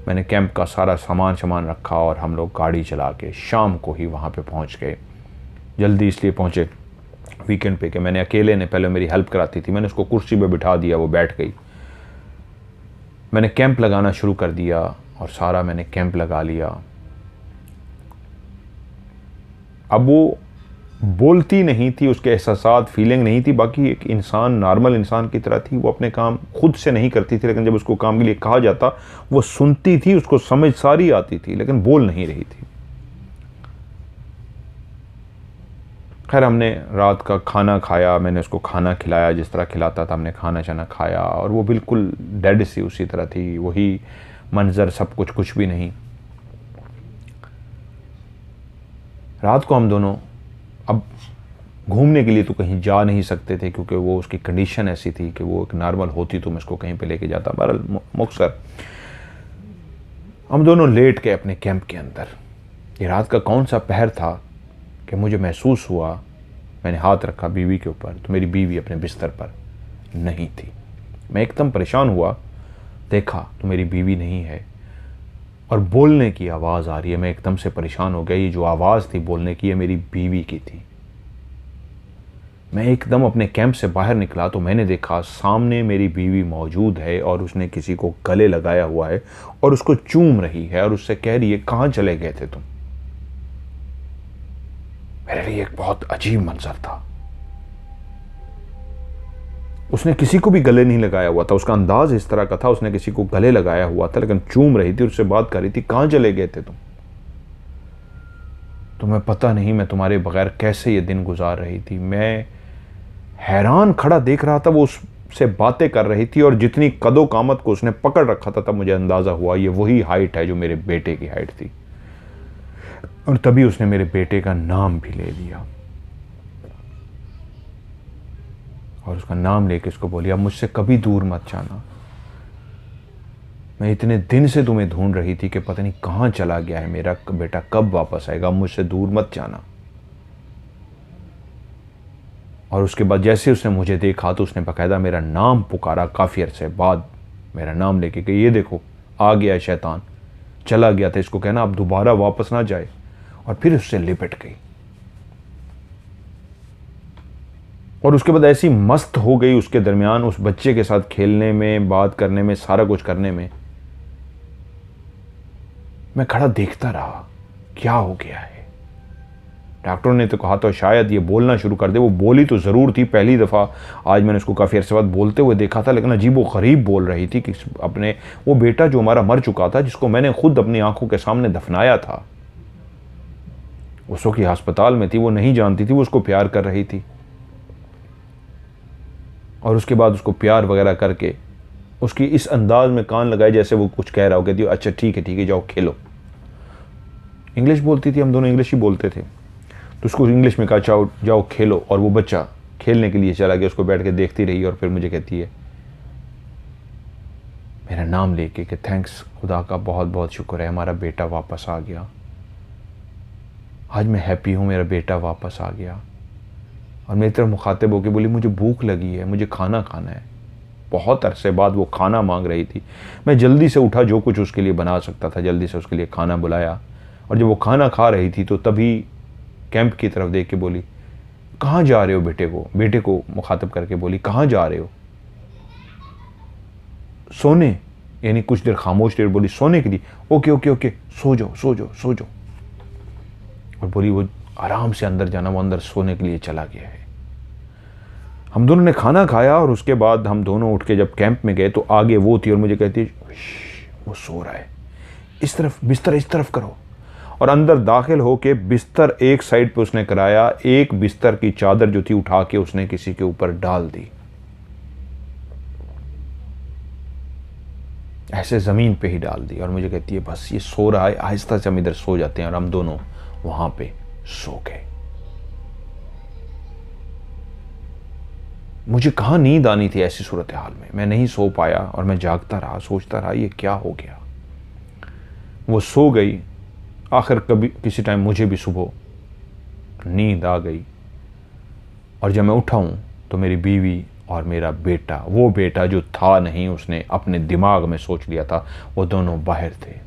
मैंने कैंप का सारा सामान रखा और हम लोग गाड़ी चला के शाम को ही वहाँ पे पहुँच गए। जल्दी इसलिए पहुँचे वीकेंड पे कि मैंने अकेले ने, पहले मेरी हेल्प कराती थी, मैंने उसको कुर्सी पे बिठा दिया, वो बैठ गई। मैंने कैंप लगाना शुरू कर दिया और सारा मैंने कैंप लगा लिया। अब वो बोलती नहीं थी, उसके एहसासात, फीलिंग नहीं थी, बाकी एक इंसान, नॉर्मल इंसान की तरह थी। वो अपने काम खुद से नहीं करती थी, लेकिन जब उसको काम के लिए कहा जाता वो सुनती थी, उसको समझ सारी आती थी, लेकिन बोल नहीं रही थी। खैर हमने रात का खाना खाया, मैंने उसको खाना खिलाया जिस तरह खिलाता था, हमने खाना शाना खाया और वो बिल्कुल डेड सी उसी तरह थी, वही मंजर, सब कुछ भी नहीं। रात को हम दोनों अब घूमने के लिए तो कहीं जा नहीं सकते थे, क्योंकि वो उसकी कंडीशन ऐसी थी कि वो एक नॉर्मल होती तो मैं उसको कहीं पे लेके जाता। बहरहाल मुख्तसर हम दोनों लेट के अपने कैंप के अंदर। ये रात का कौन सा पहर था कि मुझे महसूस हुआ, मैंने हाथ रखा बीवी के ऊपर तो मेरी बीवी अपने बिस्तर पर नहीं थी। मैं एकदम परेशान हुआ, देखा तो मेरी बीवी नहीं है और बोलने की आवाज़ आ रही है। मैं एकदम से परेशान हो गया, ये जो आवाज़ थी बोलने की, ये मेरी बीवी की थी। मैं एकदम अपने कैंप से बाहर निकला तो मैंने देखा सामने मेरी बीवी मौजूद है और उसने किसी को गले लगाया हुआ है और उसको चूम रही है और उससे कह रही है कहाँ चले गए थे तुम। मेरे लिए एक बहुत अजीब मंजर था। उसने किसी को भी गले नहीं लगाया हुआ था, उसका अंदाज इस तरह का था, उसने किसी को गले लगाया हुआ था लेकिन चूम रही थी, उससे बात कर रही थी, कहाँ चले गए थे तुम। तुम्हें पता नहीं मैं तुम्हारे बगैर कैसे ये दिन गुजार रही थी। मैं हैरान खड़ा देख रहा था, वो उससे बातें कर रही थी और जितनी कदो कामत को उसने पकड़ रखा था, तब मुझे अंदाजा हुआ ये वही हाइट है जो मेरे बेटे की हाइट थी। और तभी उसने मेरे बेटे का नाम भी ले लिया और उसका नाम लेके उसको बोली अब मुझसे कभी दूर मत जाना, मैं इतने दिन से तुम्हें ढूंढ रही थी कि पता नहीं कहाँ चला गया है मेरा बेटा, कब वापस आएगा, मुझसे दूर मत जाना। और उसके बाद जैसे उसने मुझे देखा तो उसने बाकायदा मेरा नाम पुकारा, काफ़ी अरसे बाद मेरा नाम लेके कि ये देखो आ गया शैतान, चला गया था, इसको कहना अब दोबारा वापस ना जाए। और फिर उससे लिपट गई और उसके बाद ऐसी मस्त हो गई उसके दरमियान, उस बच्चे के साथ खेलने में, बात करने में, सारा कुछ करने में। मैं खड़ा देखता रहा क्या हो गया है। डॉक्टरों ने तो कहा था शायद ये बोलना शुरू कर दे। वो बोली तो ज़रूर थी, पहली दफ़ा आज मैंने उसको काफ़ी अरसे बाद बोलते हुए देखा था, लेकिन अजीब व गरीब बोल रही थी कि अपने वो बेटा जो हमारा मर चुका था, जिसको मैंने खुद अपनी आंखों के सामने दफनाया था, उस वक्त अस्पताल में थी, वो नहीं जानती थी, वो उसको प्यार कर रही थी। और उसके बाद उसको प्यार वगैरह करके उसकी इस अंदाज में कान लगाए जैसे वो कुछ कह रहा हो, कहती अच्छा ठीक है जाओ खेलो। इंग्लिश बोलती थी, हम दोनों इंग्लिश ही बोलते थे, तो उसको इंग्लिश में कहा जाओ जाओ खेलो। और वो बच्चा खेलने के लिए चला गया, उसको बैठ के देखती रही और फिर मुझे कहती है मेरा नाम लेके कि थैंक्स, खुदा का बहुत बहुत शुक्र है, हमारा बेटा वापस आ गया, आज मैं हैप्पी हूँ, मेरा बेटा वापस आ गया। और मेरी तरफ मुखातिब होकर बोली मुझे भूख लगी है, मुझे खाना खाना है। बहुत अरसे बाद वो खाना मांग रही थी। मैं जल्दी से उठा, जो कुछ उसके लिए बना सकता था जल्दी से उसके लिए खाना बुलाया। और जब वो खाना खा रही थी तो तभी कैंप की तरफ देख के बोली कहाँ जा रहे हो बेटे को मुखातिब करके बोली कहाँ जा रहे हो? सोने, यानी कुछ देर खामोश देर बोली सोने के लिए। ओके ओके ओके सो जाओ सो जाओ सो जाओ। और बोली वो आराम से अंदर जाना, वो अंदर सोने के लिए चला गया है। हम दोनों ने खाना खाया और उसके बाद हम दोनों उठ के जब कैंप में गए तो आगे वो थी और मुझे कहती वो सो रहा है, इस तरफ बिस्तर इस तरफ करो। और अंदर दाखिल होके बिस्तर एक साइड पे उसने कराया, एक बिस्तर की चादर जो थी उठा के उसने किसी के ऊपर डाल दी, ऐसे ज़मीन पे ही डाल दी। और मुझे कहती है बस ये सो रहा है, आहिस्ता से हम इधर सो जाते हैं। और हम दोनों वहां पे सो गए। मुझे कहाँ नींद आनी थी ऐसी सूरत हाल में, मैं नहीं सो पाया और मैं जागता रहा, सोचता रहा ये क्या हो गया। वो सो गई, आखिर कभी किसी टाइम मुझे भी सुबह नींद आ गई। और जब मैं उठा हूँ तो मेरी बीवी और मेरा बेटा, वो बेटा जो था नहीं, उसने अपने दिमाग में सोच लिया था, वो दोनों बाहर थे।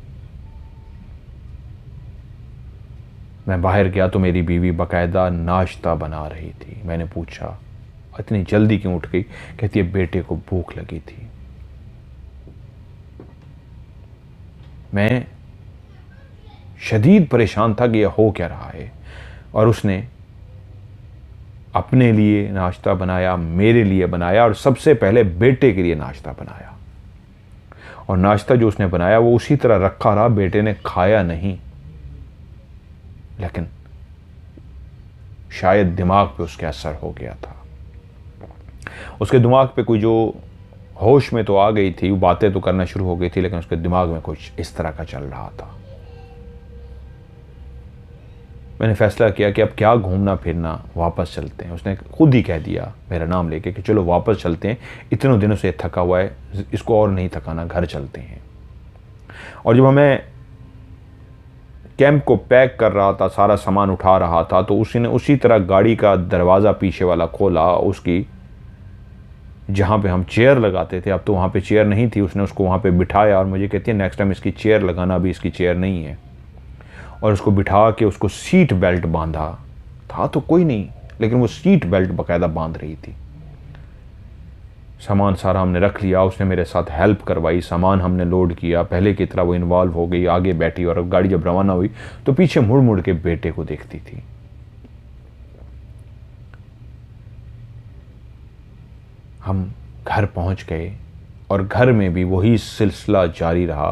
मैं बाहर गया तो मेरी बीवी बाकायदा नाश्ता बना रही थी। मैंने पूछा इतनी जल्दी क्यों उठ गई? कहती है बेटे को भूख लगी थी। मैं शदीद परेशान था कि यह हो क्या रहा है। और उसने अपने लिए नाश्ता बनाया, मेरे लिए बनाया और सबसे पहले बेटे के लिए नाश्ता बनाया। और नाश्ता जो उसने बनाया वो उसी तरह रखा रहा, बेटे ने खाया नहीं, लेकिन शायद दिमाग पे उसके असर हो गया था। उसके दिमाग पे कोई जो होश में तो आ गई थी, वो बातें तो करना शुरू हो गई थी, लेकिन उसके दिमाग में कुछ इस तरह का चल रहा था। मैंने फैसला किया कि अब क्या घूमना फिरना, वापस चलते हैं। उसने खुद ही कह दिया मेरा नाम लेके कि चलो वापस चलते हैं, इतने दिनों से थका हुआ है, इसको और नहीं थकाना, घर चलते हैं। और जब हमें कैंप को पैक कर रहा था, सारा सामान उठा रहा था, तो उसने उसी तरह गाड़ी का दरवाज़ा पीछे वाला खोला, उसकी जहाँ पे हम चेयर लगाते थे, अब तो वहाँ पे चेयर नहीं थी, उसने उसको वहाँ पे बिठाया और मुझे कहती है नेक्स्ट टाइम इसकी चेयर लगाना, अभी इसकी चेयर नहीं है। और उसको बिठा के उसको सीट बेल्ट बांधा, था तो कोई नहीं, लेकिन वो सीट बेल्ट बाकायदा बांध रही थी। सामान सारा हमने रख लिया, उसने मेरे साथ हेल्प करवाई, सामान हमने लोड किया, पहले की तरह वो इन्वॉल्व हो गई, आगे बैठी। और अब गाड़ी जब रवाना हुई तो पीछे मुड़ मुड़ के बेटे को देखती थी। हम घर पहुंच गए और घर में भी वही सिलसिला जारी रहा।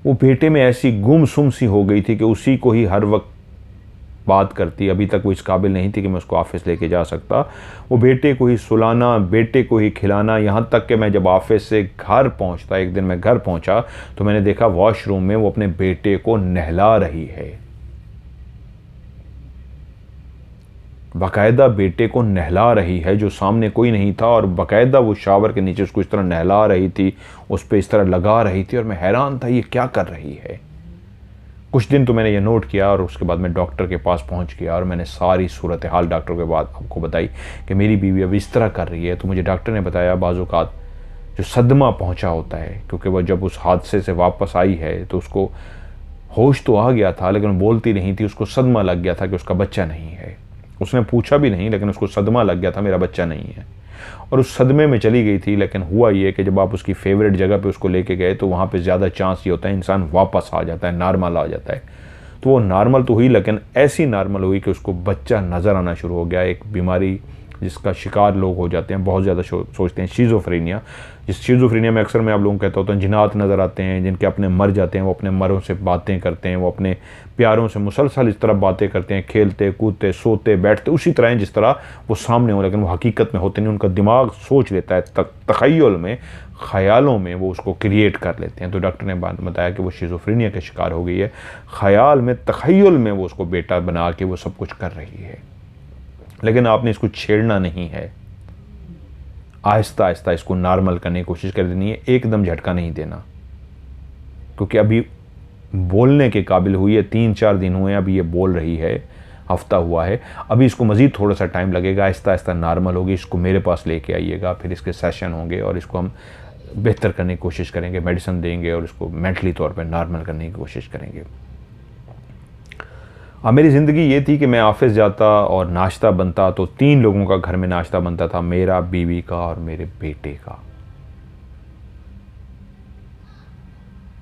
वो बेटे में ऐसी गुमसुम सी हो गई थी कि उसी को ही हर वक्त बात करती। अभी तक वो इस काबिल नहीं थी कि मैं उसको ऑफिस लेके जा सकता। वो बेटे को ही सुलाना, बेटे को ही खिलाना, यहाँ तक कि मैं जब ऑफिस से घर पहुँचता, एक दिन मैं घर पहुँचा तो मैंने देखा वॉशरूम में वो अपने बेटे को नहला रही है। बाकायदा बेटे को नहला रही है, जो सामने कोई नहीं था, और बाकायदा वो शावर के नीचे उसको इस तरह नहला रही थी, उस पर इस तरह लगा रही थी, और मैं हैरान था ये क्या कर रही है। कुछ दिन तो मैंने ये नोट किया और उसके बाद मैं डॉक्टर के पास पहुंच गया और मैंने सारी सूरत हाल डॉक्टर के बाद आपको बताई कि मेरी बीवी अब इस तरह कर रही है। तो मुझे डॉक्टर ने बताया बाज़ औक़ात जो सदमा पहुंचा होता है, क्योंकि वह जब उस हादसे से वापस आई है तो उसको होश तो आ गया था लेकिन बोलती नहीं थी, उसको सदमा लग गया था कि उसका बच्चा नहीं है। उसने पूछा भी नहीं लेकिन उसको सदमा लग गया था मेरा बच्चा नहीं है, और उस सदमे में चली गई थी। लेकिन हुआ ये कि जब आप उसकी फेवरेट जगह पे उसको लेके गए तो वहाँ पे ज़्यादा चांस ये होता है इंसान वापस आ जाता है, नॉर्मल आ जाता है। तो वो नॉर्मल तो हुई लेकिन ऐसी नॉर्मल हुई कि उसको बच्चा नज़र आना शुरू हो गया। एक बीमारी जिसका शिकार लोग हो जाते हैं, बहुत ज़्यादा सोचते हैं, शिज़ोफ्रेनिया। जिस शिज़ोफ्रेनिया में अक्सर मैं आप लोगों को कहता होता हूँ जिन्नात नज़र आते हैं, जिनके अपने मर जाते हैं, वो अपने मरों से बातें करते हैं, वो अपने प्यारों से मुसलसल इस तरह बातें करते हैं, खेलते कूदते सोते बैठते उसी तरह हैं जिस तरह वो सामने हो, लेकिन वो हकीकत में होते नहीं। उनका दिमाग सोच लेता है, तख़य्युल में, ख़यालों में वो उसको क्रिएट कर लेते हैं। तो डॉक्टर ने बताया कि वो शिज़ोफ्रेनिया का शिकार हो गई है, ख़याल में, तख़य्युल में वो उसको बेटा बना के वो सब कुछ कर रही है। लेकिन आपने इसको छेड़ना नहीं है, आहिस्ता आहिस्ता इसको नॉर्मल करने की कोशिश कर देनी है, एकदम झटका नहीं देना, क्योंकि अभी बोलने के काबिल हुई है, 3-4 दिन हुए हैं, अभी ये बोल रही है, हफ्ता हुआ है, अभी इसको मज़ीद थोड़ा सा टाइम लगेगा, आहिस्ता आहिस्ता नॉर्मल होगी। इसको मेरे पास लेके आइएगा, फिर इसके सेशन होंगे और इसको हम बेहतर करने की कोशिश करेंगे, मेडिसिन देंगे और इसको मेंटली तौर पर नॉर्मल करने की कोशिश करेंगे। अब मेरी ज़िंदगी ये थी कि मैं ऑफिस जाता और नाश्ता बनता, तो 3 लोगों का घर में नाश्ता बनता था, मेरा, बीवी का और मेरे बेटे का।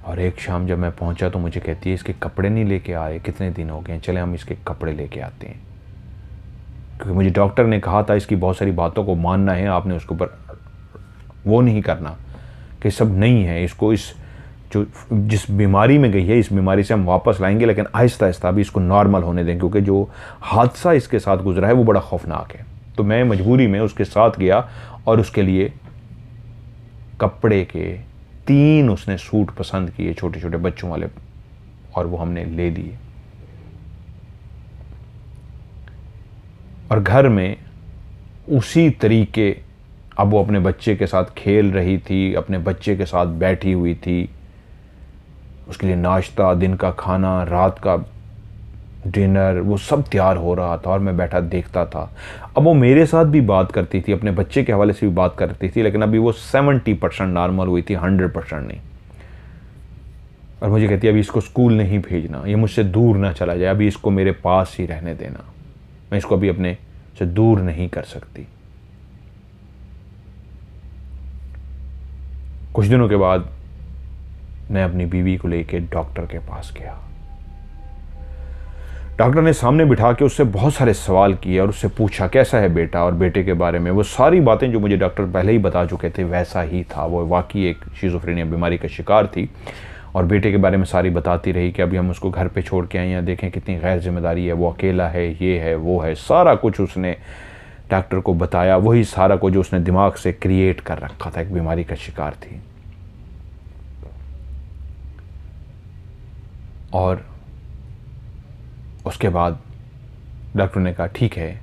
और एक शाम जब मैं पहुंचा तो मुझे कहती है इसके कपड़े नहीं लेके आए, कितने दिन हो गए, चले हम इसके कपड़े लेके आते हैं। क्योंकि मुझे डॉक्टर ने कहा था इसकी बहुत सारी बातों को मानना है, आपने उसके ऊपर वो नहीं करना कि सब नहीं है, इसको इस जो जिस बीमारी में गई है इस बीमारी से हम वापस लाएंगे, लेकिन आहिस्ता आहिस्ता अभी इसको नॉर्मल होने दें, क्योंकि जो हादसा इसके साथ गुजरा है वो बड़ा खौफनाक है। तो मैं मजबूरी में उसके साथ गया और उसके लिए कपड़े के 3 उसने सूट पसंद किए, छोटे छोटे बच्चों वाले, और वो हमने ले लिए। और घर में उसी तरीके अब वो अपने बच्चे के साथ खेल रही थी, अपने बच्चे के साथ बैठी हुई थी, उसके लिए नाश्ता, दिन का खाना, रात का डिनर, वो सब तैयार हो रहा था और मैं बैठा देखता था। अब वो मेरे साथ भी बात करती थी, अपने बच्चे के हवाले से भी बात करती थी, लेकिन अभी वो 70% नॉर्मल हुई थी, 100% नहीं। और मुझे कहती है अभी इसको स्कूल नहीं भेजना, ये मुझसे दूर ना चला जाए, अभी इसको मेरे पास ही रहने देना, मैं इसको अभी अपने से दूर नहीं कर सकती। कुछ दिनों के बाद मैं अपनी बीवी को लेकर डॉक्टर के पास गया। डॉक्टर ने सामने बिठा के उससे बहुत सारे सवाल किए और उससे पूछा कैसा है बेटा, और बेटे के बारे में वो सारी बातें जो मुझे डॉक्टर पहले ही बता चुके थे वैसा ही था। वो वाकई एक शिज़ोफ्रेनिया बीमारी का शिकार थी और बेटे के बारे में सारी बताती रही कि अभी हम उसको घर पे छोड़ के आए हैं, देखें कितनी गैर जिम्मेदारी है, वो अकेला है, ये है, वो है, सारा कुछ उसने डॉक्टर को बताया। वही सारा कुछ जो उसने दिमाग से क्रिएट कर रखा था, एक बीमारी का शिकार थी। और उसके बाद डॉक्टर ने कहा ठीक है,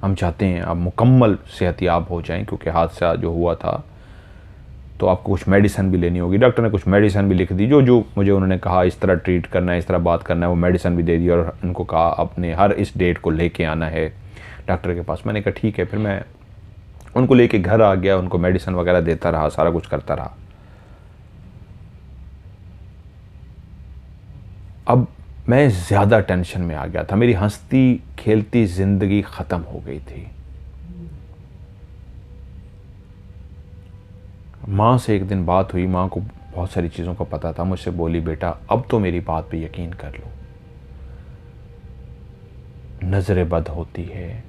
हम चाहते हैं आप मुकम्मल सेहतियाब हो जाएं, क्योंकि हादसा जो हुआ था तो आपको कुछ मेडिसिन भी लेनी होगी। डॉक्टर ने कुछ मेडिसिन भी लिख दी, जो जो मुझे उन्होंने कहा इस तरह ट्रीट करना है, इस तरह बात करना है, वो मेडिसिन भी दे दी और उनको कहा अपने हर इस डेट को लेके आना है डॉक्टर के पास। मैंने कहा ठीक है, फिर मैं उनको लेके घर आ गया, उनको मेडिसिन वगैरह देता रहा, सारा कुछ करता रहा। अब मैं ज़्यादा टेंशन में आ गया था, मेरी हंसती खेलती ज़िंदगी ख़त्म हो गई थी। माँ से एक दिन बात हुई, माँ को बहुत सारी चीज़ों का पता था, मुझसे बोली बेटा अब तो मेरी बात पे यकीन कर लो, नज़र बद होती है,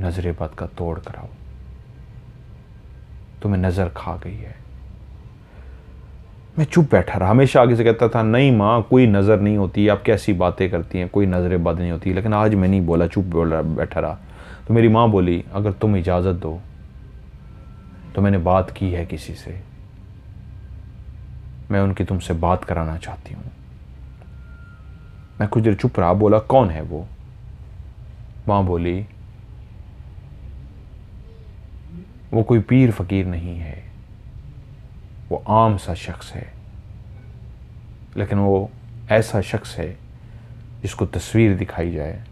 नज़र बद का तोड़ कराओ, तुम्हें नज़र खा गई है। मैं चुप बैठा रहा, हमेशा आगे से कहता था नहीं माँ कोई नज़र नहीं होती, आप कैसी बातें करती हैं, कोई नज़र बद नहीं होती, लेकिन आज मैं नहीं बोला, चुप बैठा रहा। तो मेरी माँ बोली अगर तुम इजाज़त दो तो मैंने बात की है किसी से, मैं उनकी तुमसे बात कराना चाहती हूँ। मैं कुछ देर चुप रहा, बोला कौन है वो? माँ बोली, वो कोई पीर फकीर नहीं है, वो आम सा शख्स है, लेकिन वो ऐसा शख्स है जिसको तस्वीर दिखाई जाए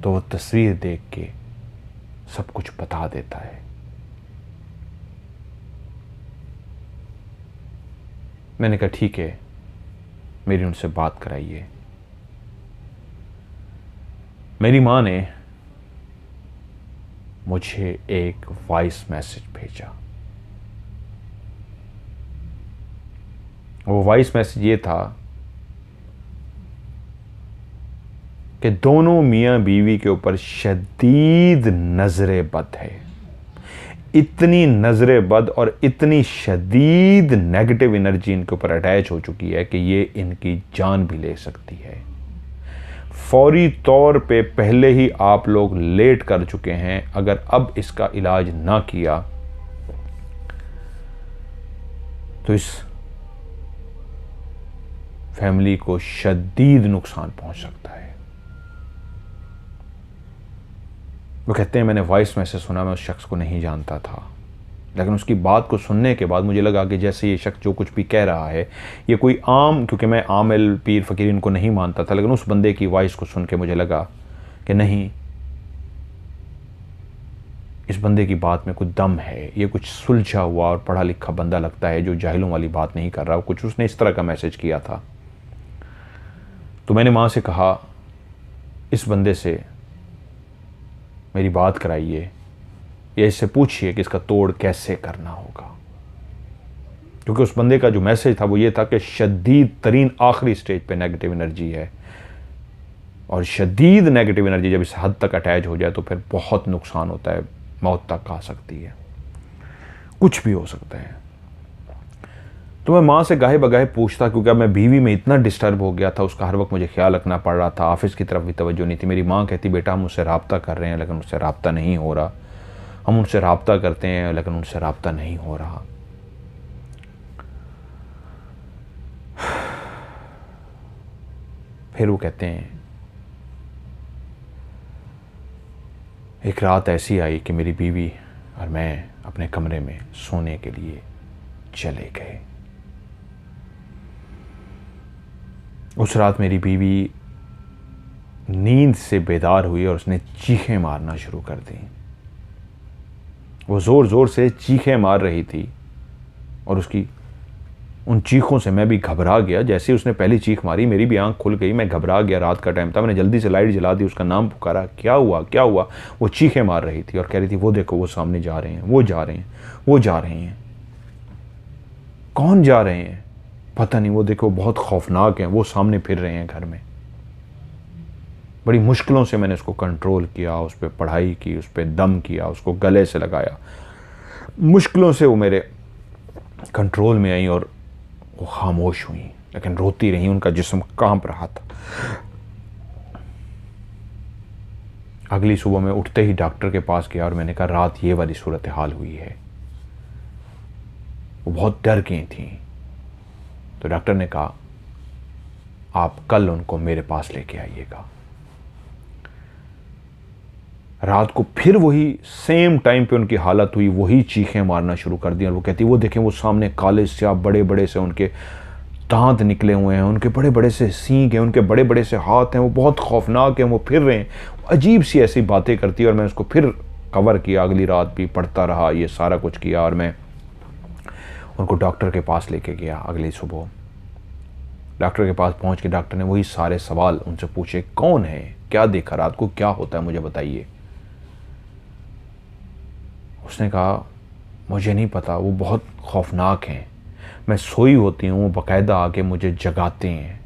तो वो तस्वीर देख के सब कुछ बता देता है। मैंने कहा ठीक है, मेरी उनसे बात कराइए। मेरी माँ ने मुझे एक वॉइस मैसेज भेजा। वो वॉइस मैसेज ये था कि दोनों मियाँ बीवी के ऊपर शदीद नजरे बद है। इतनी नजरे बद और इतनी शदीद नेगेटिव एनर्जी इनके ऊपर अटैच हो चुकी है कि ये इनकी जान भी ले सकती है। फौरी तौर पे पहले ही आप लोग लेट कर चुके हैं। अगर अब इसका इलाज ना किया तो इस फैमिली को शदीद नुकसान पहुंच सकता है। वो कहते हैं मैंने वॉइस मैसेज सुना, मैं उस शख्स को नहीं जानता था, लेकिन उसकी बात को सुनने के बाद मुझे लगा कि जैसे ये शख्स जो कुछ भी कह रहा है ये कोई आम, क्योंकि मैं आमिल पीर फकीर इनको नहीं मानता था, लेकिन उस बंदे की वॉइस को सुन के मुझे लगा कि नहीं, इस बंदे की बात में कुछ दम है, ये कुछ सुलझा हुआ और पढ़ा लिखा बंदा लगता है जो जाहिलों वाली बात नहीं कर रहा। कुछ उसने इस तरह का मैसेज किया था। तो मैंने माँ से कहा इस बंदे से मेरी बात कराइए या इससे पूछिए कि इसका तोड़ कैसे करना होगा, क्योंकि उस बंदे का जो मैसेज था वो ये था कि शदीद तरीन आखिरी स्टेज पे नेगेटिव एनर्जी है, और शदीद नेगेटिव एनर्जी जब इस हद तक अटैच हो जाए तो फिर बहुत नुकसान होता है, मौत तक आ सकती है, कुछ भी हो सकता है। तो मैं माँ से गाहे बगाहे पूछता, क्योंकि अब मैं बीवी में इतना डिस्टर्ब हो गया था, उसका हर वक्त मुझे ख्याल रखना पड़ रहा था, ऑफिस की तरफ भी तवज्जो नहीं थी। मेरी माँ कहती बेटा हम उससे रब्ता कर रहे हैं लेकिन उससे रब्ता नहीं हो रहा, हम उनसे रब्ता करते हैं लेकिन उनसे रब्ता नहीं हो रहा। फिर वो कहते हैं एक रात ऐसी आई कि मेरी बीवी और मैं अपने कमरे में सोने के लिए चले गए। उस रात मेरी बीवी नींद से बेदार हुई और उसने चीखें मारना शुरू कर दी। वो ज़ोर ज़ोर से चीखें मार रही थी और उसकी उन चीखों से मैं भी घबरा गया। जैसे ही उसने पहली चीख मारी मेरी भी आंख खुल गई, मैं घबरा गया। रात का टाइम था, मैंने जल्दी से लाइट जला दी, उसका नाम पुकारा, क्या हुआ क्या हुआ। वो चीखें मार रही थी और कह रही थी वो देखो वो सामने जा रहे हैं, वो जा रहे हैं, वो जा रहे हैं। कौन जा रहे हैं पता नहीं, वो देखो बहुत खौफनाक हैं, वो सामने फिर रहे हैं घर में। बड़ी मुश्किलों से मैंने उसको कंट्रोल किया, उस पर पढ़ाई की, उस पर दम किया, उसको गले से लगाया। मुश्किलों से वो मेरे कंट्रोल में आई और वो खामोश हुई, लेकिन रोती रही, उनका जिस्म कांप रहा था। अगली सुबह मैं उठते ही डॉक्टर के पास गया और मैंने कहा रात ये वाली सूरत हाल हुई है। वो बहुत डर गई थी। तो डॉक्टर ने कहा आप कल उनको मेरे पास लेके आइएगा। रात को फिर वही सेम टाइम पे उनकी हालत हुई, वही चीखें मारना शुरू कर दी और वो कहती वो देखें वो सामने काले स्याह बड़े बड़े से उनके दांत निकले हुए हैं, उनके बड़े बड़े से सींग हैं, उनके बड़े बड़े से हाथ हैं, वो बहुत खौफनाक हैं, वो फिर रहे हैं। अजीब सी ऐसी बातें करती है और मैं उसको फिर कवर किया, अगली रात भी पढ़ता रहा, ये सारा कुछ किया और मैं उनको डॉक्टर के पास लेके गया। अगली सुबह डॉक्टर के पास पहुंच के डॉक्टर ने वही सारे सवाल उनसे पूछे, कौन है, क्या देखा रात को, क्या होता है मुझे बताइए। उसने कहा मुझे नहीं पता, वो बहुत खौफनाक हैं, मैं सोई होती हूँ वो बाकायदा आके मुझे जगाते हैं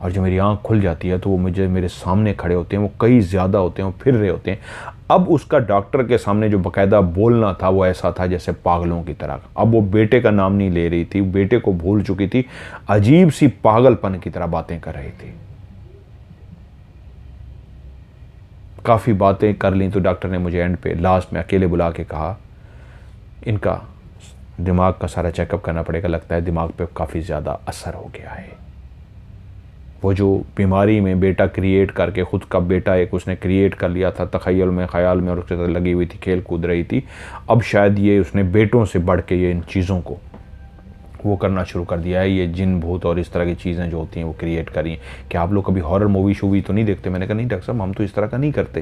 और जब मेरी आंख खुल जाती है तो वो मुझे मेरे सामने खड़े होते हैं, वो कई ज़्यादा होते हैं, वो फिर रहे होते हैं। अब उसका डॉक्टर के सामने जो बाकायदा बोलना था वो ऐसा था जैसे पागलों की तरह। अब वो बेटे का नाम नहीं ले रही थी, बेटे को भूल चुकी थी, अजीब सी पागलपन की तरह बातें कर रही थी। काफ़ी बातें कर ली तो डॉक्टर ने मुझे एंड पे लास्ट में अकेले बुला के कहा इनका दिमाग का सारा चेकअप करना पड़ेगा, लगता है दिमाग पे काफ़ी ज़्यादा असर हो गया है। वो जो बीमारी में बेटा क्रिएट करके, ख़ुद का बेटा एक उसने क्रिएट कर लिया था तख़य्युल में, ख़याल में, और उसके साथ लगी हुई थी, खेल कूद रही थी। अब शायद ये उसने बेटों से बढ़ के ये इन चीज़ों को वो करना शुरू कर दिया है। ये जिन भूत और इस तरह की चीज़ें जो होती हैं वो क्रिएट करी। कि आप लोग कभी हॉरर मूवी शूवी तो नहीं देखते? मैंने कहा नहीं डॉक्टर साहब, हम तो इस तरह का नहीं करते।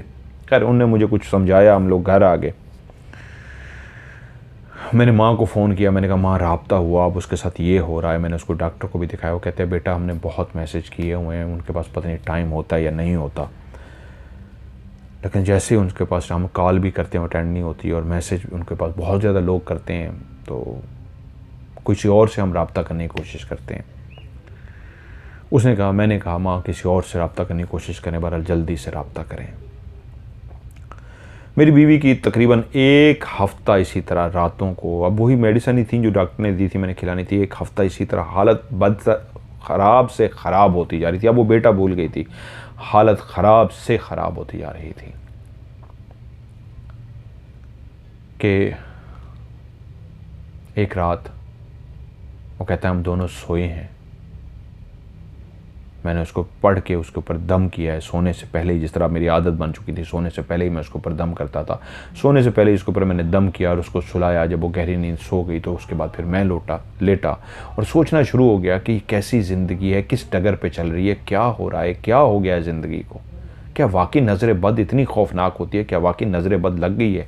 खैर उनने मुझे कुछ समझाया, हम लोग घर आ गए। मैंने माँ को फ़ोन किया, मैंने कहा माँ राब्ता हुआ, अब उसके साथ ये हो रहा है। मैंने उसको डॉक्टर को भी दिखाया। वो कहते हैं बेटा हमने बहुत मैसेज किए हुए हैं, उनके पास पता नहीं टाइम होता है या नहीं होता, लेकिन जैसे ही उनके पास हम कॉल भी करते हैं अटेंड नहीं होती, और मैसेज उनके पास बहुत ज़्यादा लोग करते हैं, तो किसी और से हम रब्ता करने की कोशिश करते हैं। उसने कहा, मैंने कहा माँ किसी और से रब्ता करने की कोशिश करें, बहरहाल जल्दी से रब्ता करें। मेरी बीवी की तकरीबन 1 हफ़्ता इसी तरह रातों को, अब वही मेडिसिन ही थी जो डॉक्टर ने दी थी, मैंने खिलानी थी, 1 हफ़्ता इसी तरह हालत ख़राब से ख़राब होती जा रही थी। अब वो बेटा भूल गई थी, हालत ख़राब से ख़राब होती जा रही थी। कि एक रात वो कहता है हम दोनों सोए हैं, मैंने उसको पढ़ के उसके ऊपर दम किया है सोने से पहले ही, जिस तरह मेरी आदत बन चुकी थी, सोने से पहले ही मैं उसके ऊपर दम करता था। सोने से पहले इसके ऊपर मैंने दम किया और उसको सुलाया। जब वो गहरी नींद सो गई तो उसके बाद फिर मैं लेटा और सोचना शुरू हो गया कि कैसी ज़िंदगी है, किस डगर पे चल रही है, क्या हो रहा है, क्या हो गया है ज़िंदगी को। क्या वाकई नज़र बद इतनी खौफनाक होती है? क्या वाकई नज़र बद लग गई है?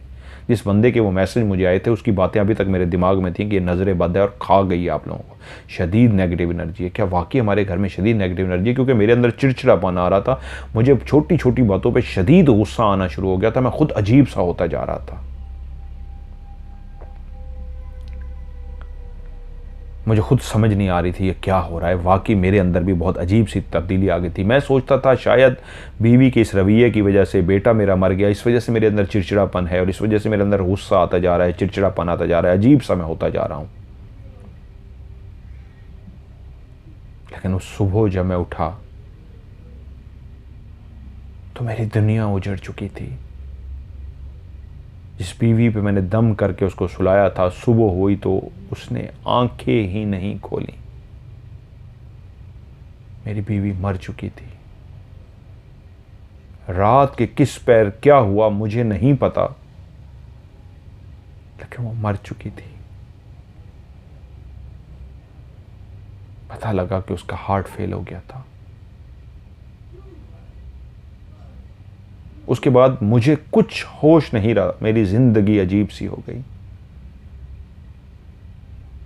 जिस बंदे के वो मैसेज मुझे आए थे उसकी बातें अभी तक मेरे दिमाग में थी कि ये नज़र बद है और खा गई है आप लोगों को, शदीद नेगेटिव एनर्जी है। क्या वाकई हमारे घर में शदीद नेगेटिव एनर्जी है? क्योंकि मेरे अंदर चिड़चिड़ापन आ रहा था, मुझे छोटी छोटी बातों पे शदीद गुस्सा आना शुरू हो गया था, मैं खुद अजीब सा होता जा रहा था। मुझे खुद समझ नहीं आ रही थी ये क्या हो रहा है। वाकई मेरे अंदर भी बहुत अजीब सी तब्दीली आ गई थी। मैं सोचता था शायद बीवी के इस रवैये की वजह से बेटा मेरा मर गया, इस वजह से मेरे अंदर चिड़चिड़ापन है और इस वजह से मेरे अंदर गुस्सा आता जा रहा है, चिड़चिड़ापन आता जा रहा है, अजीब सा मैं होता जा रहा हूँ। लेकिन उस सुबह जब मैं उठा तो मेरी दुनिया उजड़ चुकी थी। जिस बीवी पे मैंने दम करके उसको सुलाया था, सुबह हुई तो उसने आंखें ही नहीं खोली। मेरी बीवी मर चुकी थी। रात के किस पैर क्या हुआ मुझे नहीं पता, लेकिन वो मर चुकी थी। पता लगा कि उसका हार्ट फेल हो गया था। उसके बाद मुझे कुछ होश नहीं रहा, मेरी जिंदगी अजीब सी हो गई।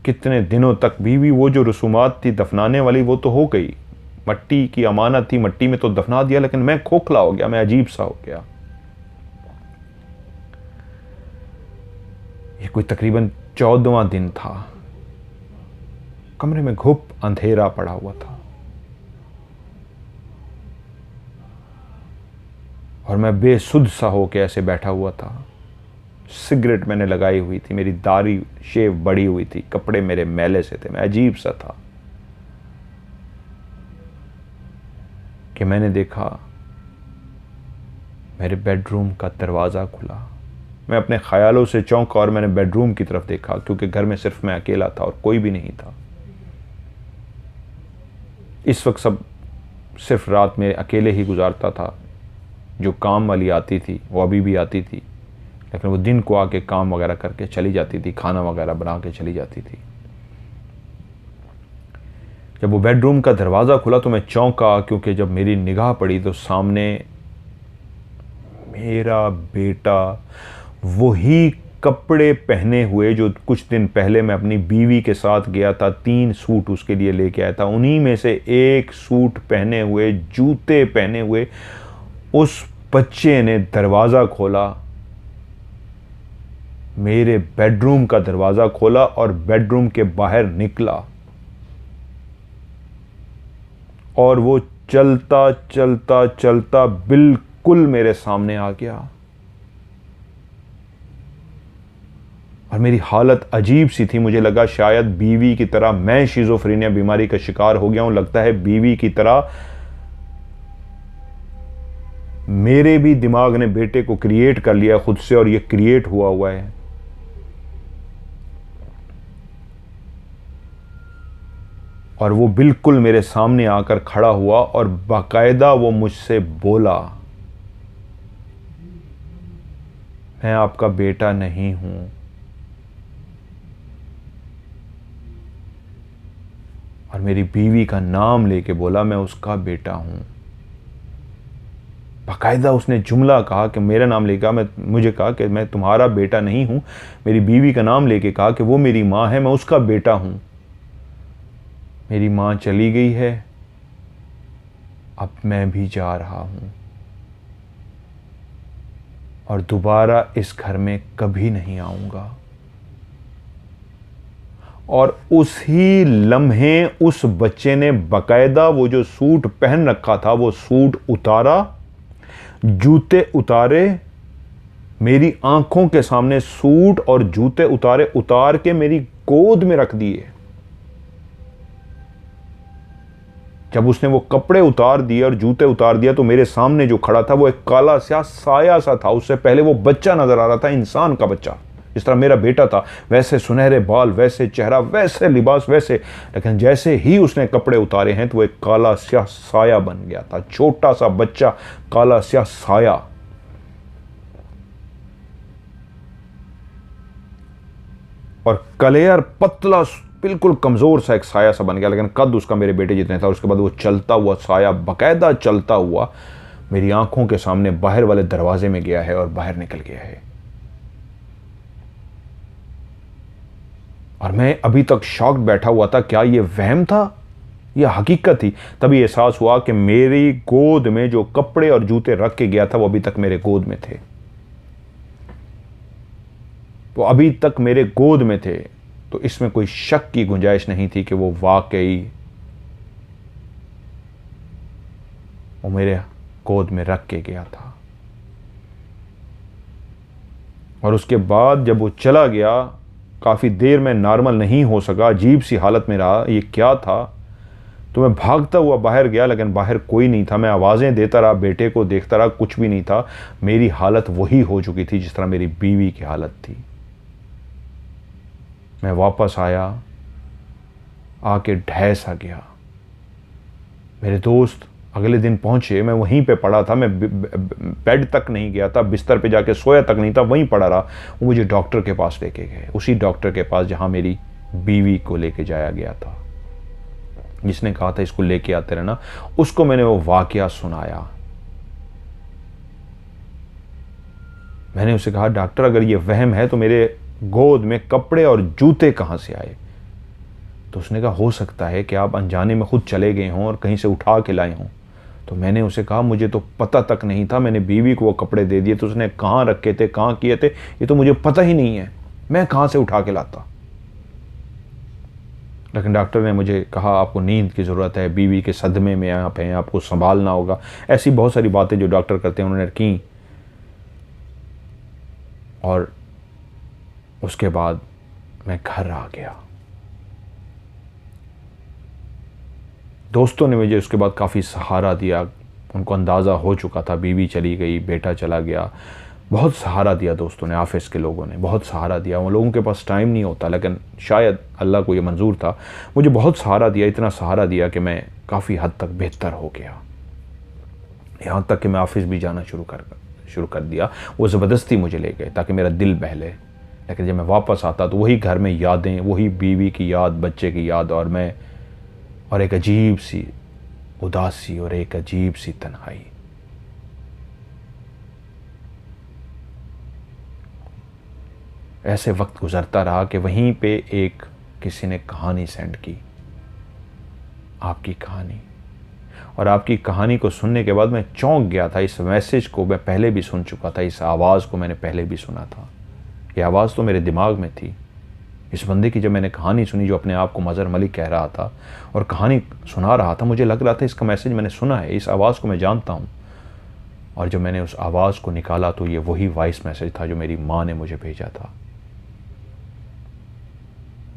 कितने दिनों तक बीवी, वो जो रसूमात थी दफनाने वाली वो तो हो गई, मट्टी की अमानत थी, मट्टी में तो दफना दिया, लेकिन मैं खोखला हो गया, मैं अजीब सा हो गया। ये कोई तकरीबन 14वां दिन था। कमरे में घुप अंधेरा पड़ा हुआ था और मैं बेसुध सा होकर ऐसे बैठा हुआ था। सिगरेट मैंने लगाई हुई थी, मेरी दाढ़ी शेव बढ़ी हुई थी, कपड़े मेरे मैले से थे, मैं अजीब सा था। कि मैंने देखा मेरे बेडरूम का दरवाज़ा खुला। मैं अपने ख्यालों से चौंका और मैंने बेडरूम की तरफ देखा, क्योंकि घर में सिर्फ मैं अकेला था और कोई भी नहीं था। इस वक्त सब सिर्फ रात में अकेले ही गुजारता था। जो काम वाली आती थी वो अभी भी आती थी, लेकिन वो दिन को आके काम वगैरह करके चली जाती थी, खाना वगैरह बना के चली जाती थी। जब वो बेडरूम का दरवाज़ा खुला तो मैं चौंका, क्योंकि जब मेरी निगाह पड़ी तो सामने मेरा बेटा वही कपड़े पहने हुए जो कुछ दिन पहले मैं अपनी बीवी के साथ गया था, 3 सूट उसके लिए लेके आया था, उन्हीं में से एक सूट पहने हुए, जूते पहने हुए उस बच्चे ने दरवाज़ा खोला, मेरे बेडरूम का दरवाज़ा खोला और बेडरूम के बाहर निकला और वो चलता चलता चलता बिल्कुल मेरे सामने आ गया। और मेरी हालत अजीब सी थी। मुझे लगा शायद बीवी की तरह मैं शिज़ोफ्रेनिया बीमारी का शिकार हो गया हूं। लगता है बीवी की तरह मेरे भी दिमाग ने बेटे को क्रिएट कर लिया खुद से और ये क्रिएट हुआ है। और वो बिल्कुल मेरे सामने आकर खड़ा हुआ और बाकायदा वो मुझसे बोला, मैं आपका बेटा नहीं हूं। और मेरी बीवी का नाम लेके बोला, मैं उसका बेटा हूं। बाकायदा उसने जुमला कहा कि मेरा नाम लेकर मुझे कहा कि मैं तुम्हारा बेटा नहीं हूं। मेरी बीवी का नाम लेके कहा कि वो मेरी मां है, मैं उसका बेटा हूं। मेरी मां चली गई है, अब मैं भी जा रहा हूं और दोबारा इस घर में कभी नहीं आऊंगा। और उसी लम्हे उस बच्चे ने बाकायदा वो जो सूट पहन रखा था वो सूट उतारा, जूते उतारे, मेरी आंखों के सामने सूट और जूते उतार के मेरी गोद में रख दिए। जब उसने वो कपड़े उतार दिए और जूते उतार दिया तो मेरे सामने जो खड़ा था वो एक काला स्या साया सा था। उससे पहले वो बच्चा नजर आ रहा था, इंसान का बच्चा, जिस तरह मेरा बेटा था, वैसे सुनहरे बाल, वैसे चेहरा, वैसे लिबास, वैसे। लेकिन जैसे ही उसने कपड़े उतारे हैं तो वो एक काला स्या साया बन गया था, छोटा सा बच्चा, काला स्या साया। और कलेयर पतला, बिल्कुल कमजोर सा एक साया सा बन गया, लेकिन कद उसका मेरे बेटे जितने था। उसके बाद वो चलता हुआ साया, बाकायदा चलता हुआ मेरी आंखों के सामने बाहर वाले दरवाजे में गया है और बाहर निकल गया है। और मैं अभी तक शॉक्ड बैठा हुआ था, क्या ये वहम था या हकीकत थी? तभी एहसास हुआ कि मेरी गोद में जो कपड़े और जूते रख के गया था वो अभी तक मेरे गोद में थे, वो अभी तक मेरे गोद में थे। तो इसमें कोई शक की गुंजाइश नहीं थी कि वो वाकई वो मेरे गोद में रख के गया था। और उसके बाद जब वो चला गया, काफ़ी देर में नॉर्मल नहीं हो सका, अजीब सी हालत में रहा, ये क्या था। तो मैं भागता हुआ बाहर गया, लेकिन बाहर कोई नहीं था। मैं आवाज़ें देता रहा, बेटे को देखता रहा, कुछ भी नहीं था। मेरी हालत वही हो चुकी थी जिस तरह मेरी बीवी की हालत थी। मैं वापस आया, आके ढह सा गया। मेरे दोस्त अगले दिन पहुंचे, मैं वहीं पे पड़ा था, मैं बेड तक नहीं गया था, बिस्तर पे जाके सोया तक नहीं था, वहीं पड़ा रहा। वो मुझे डॉक्टर के पास लेके गए, उसी डॉक्टर के पास जहां मेरी बीवी को लेके जाया गया था, जिसने कहा था इसको लेके आते रहना। उसको मैंने वो वाकया सुनाया। मैंने उसे कहा, डॉक्टर अगर ये वहम है तो मेरे गोद में कपड़े और जूते कहां से आए? तो उसने कहा, हो सकता है कि आप अनजाने में खुद चले गए हों और कहीं से उठा के लाए हों। तो मैंने उसे कहा, मुझे तो पता तक नहीं था, मैंने बीवी को वो कपड़े दे दिए, तो उसने कहाँ रखे थे, कहाँ किए थे, ये तो मुझे पता ही नहीं है, मैं कहाँ से उठा के लाता। लेकिन डॉक्टर ने मुझे कहा, आपको नींद की ज़रूरत है, बीवी के सदमे में आप हैं, आपको संभालना होगा। ऐसी बहुत सारी बातें जो डॉक्टर करते हैं उन्होंने की। और उसके बाद मैं घर आ गया। दोस्तों ने मुझे उसके बाद काफ़ी सहारा दिया। उनको अंदाज़ा हो चुका था बीवी चली गई, बेटा चला गया। बहुत सहारा दिया दोस्तों ने, ऑफिस के लोगों ने बहुत सहारा दिया। उन लोगों के पास टाइम नहीं होता, लेकिन शायद अल्लाह को ये मंजूर था, मुझे बहुत सहारा दिया, इतना सहारा दिया कि मैं काफ़ी हद तक बेहतर हो गया। यहाँ तक कि मैं ऑफिस भी जाना शुरू कर दिया। वो ज़बरदस्ती मुझे ले गए ताकि मेरा दिल बहले। लेकिन जब मैं वापस आता तो वही घर में यादें, वही बीवी की याद, बच्चे की याद, और मैं, और एक अजीब सी उदासी और एक अजीब सी तन्हाई। ऐसे वक्त गुजरता रहा कि वहीं पे एक किसी ने कहानी सेंड की, आपकी कहानी। और आपकी कहानी को सुनने के बाद मैं चौंक गया था। इस मैसेज को मैं पहले भी सुन चुका था, इस आवाज़ को मैंने पहले भी सुना था। ये आवाज़ तो मेरे दिमाग में थी। इस बंदे की जब मैंने कहानी सुनी, जो अपने आप को मज़हर मलिक कह रहा था और कहानी सुना रहा था, मुझे लग रहा था इसका मैसेज मैंने सुना है, इस आवाज़ को मैं जानता हूँ। और जब मैंने उस आवाज़ को निकाला तो ये वही वॉइस मैसेज था जो मेरी माँ ने मुझे भेजा था,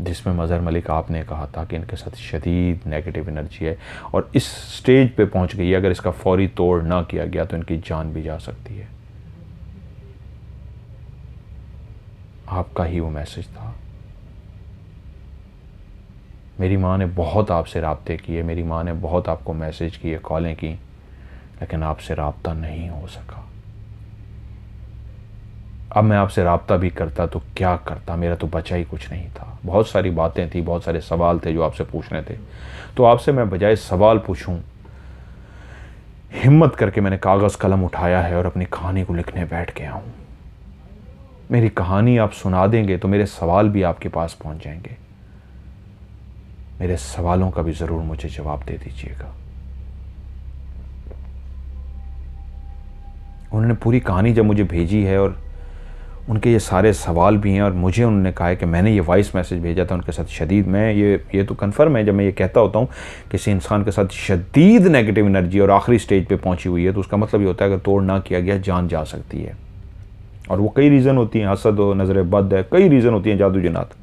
जिसमें मज़हर मलिक आपने कहा था कि इनके साथ शदीद नेगेटिव एनर्जी है और इस स्टेज पे पहुंच गई है, अगर इसका फौरी तोड़ ना किया गया तो इनकी जान भी जा सकती है। आपका ही वो मैसेज था। मेरी माँ ने बहुत आपसे राब्ते किए, मेरी माँ ने बहुत आपको मैसेज किए, कॉलें की, लेकिन आपसे राब्ता नहीं हो सका। अब मैं आपसे राब्ता भी करता तो क्या करता, मेरा तो बचा ही कुछ नहीं था। बहुत सारी बातें थी, बहुत सारे सवाल थे जो आपसे पूछने थे। तो आपसे मैं बजाय सवाल पूछूं, हिम्मत करके मैंने कागज़ कलम उठाया है और अपनी कहानी को लिखने बैठ गया हूं। मेरी कहानी आप सुना देंगे तो मेरे सवाल भी आपके पास पहुंच जाएंगे। मेरे सवालों का भी ज़रूर मुझे जवाब दे दीजिएगा। उन्होंने पूरी कहानी जब मुझे भेजी है और उनके ये सारे सवाल भी हैं, और मुझे उन्होंने कहा है कि मैंने ये वॉइस मैसेज भेजा था उनके साथ शदीद, मैं ये तो कन्फर्म है, जब मैं ये कहता होता हूँ किसी इंसान के साथ शदीद नेगेटिव एनर्जी और आखिरी स्टेज पे पहुँची हुई है, तो उसका मतलब ये होता है अगर तोड़ ना किया गया जान जा सकती है। और वो कई रीज़न होती हैं, हसद हो, नज़र बद है, कई रीज़न होती हैं, जादू जिन्नात।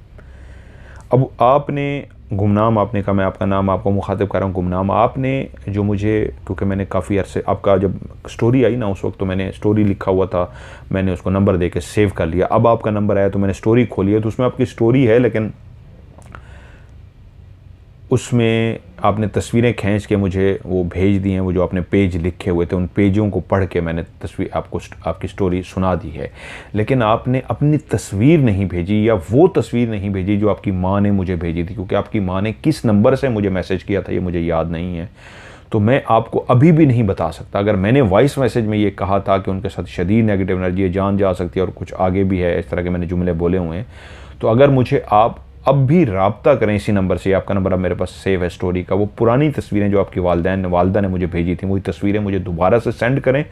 अब आपने गुमनाम, आपने कहा, मैं आपका नाम आपको मुखातिब कर रहा हूँ गुमनाम, आपने जो मुझे, क्योंकि मैंने काफ़ी अरसे, आपका जब स्टोरी आई ना उस वक्त तो मैंने स्टोरी लिखा हुआ था, मैंने उसको नंबर दे के सेव कर लिया। अब आपका नंबर आया तो मैंने स्टोरी खोली है, तो उसमें आपकी स्टोरी है, लेकिन उसमें आपने तस्वीरें खींच के मुझे वो भेज दी हैं, वो जो आपने पेज लिखे हुए थे उन पेजों को पढ़ के मैंने तस्वीर आपको आपकी स्टोरी सुना दी है। लेकिन आपने अपनी तस्वीर नहीं भेजी, या वो तस्वीर नहीं भेजी जो आपकी माँ ने मुझे भेजी थी, क्योंकि आपकी माँ ने किस नंबर से मुझे मैसेज किया था ये मुझे याद नहीं है, तो मैं आपको अभी भी नहीं बता सकता। अगर मैंने वॉइस मैसेज में ये कहा था कि उनके साथ शदीद नेगेटिव एनर्जी है, जान जा सकती है, और कुछ आगे भी है, इस तरह के मैंने जुमले बोले हुए हैं, तो अगर मुझे आप अब भी राब्ता करें इसी नंबर से, आपका नंबर अब मेरे पास सेव है स्टोरी का, वो पुरानी तस्वीरें जो आपकी वालदा ने मुझे भेजी थी वही तस्वीरें मुझे दोबारा से सेंड करें,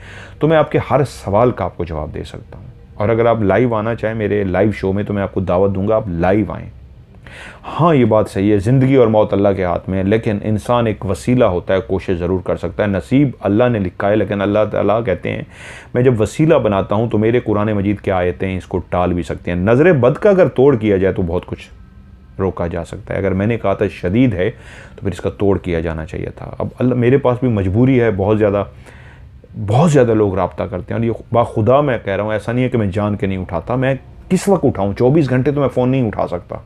तो मैं आपके हर सवाल का आपको जवाब दे सकता हूँ। और अगर आप लाइव आना चाहें मेरे लाइव शो में तो मैं आपको दावत दूंगा, आप लाइव आएँ। हाँ, ये बात सही है, ज़िंदगी और मौत अल्लाह के हाथ में है, लेकिन इंसान एक वसीला होता है, कोशिश ज़रूर कर सकता है। नसीब अल्लाह ने लिखा है, लेकिन अल्लाह ताला कहते हैं मैं जब वसीला बनाता हूँ तो मेरे कुरान मजीद की आयतें इसको टाल भी सकती हैं। नज़र बद का अगर तोड़ किया जाए तो बहुत कुछ रोका जा सकता है। अगर मैंने कहा था शदीद है तो फिर इसका तोड़ किया जाना चाहिए था। अब अल्लाह, मेरे पास भी मजबूरी है, बहुत ज़्यादा लोग रब्ता करते हैं, और ये बाखुदा मैं कह रहा हूँ, ऐसा नहीं है कि मैं जान के नहीं उठाता, मैं किस वक्त उठाऊँ, 24 घंटे तो मैं फ़ोन नहीं उठा सकता।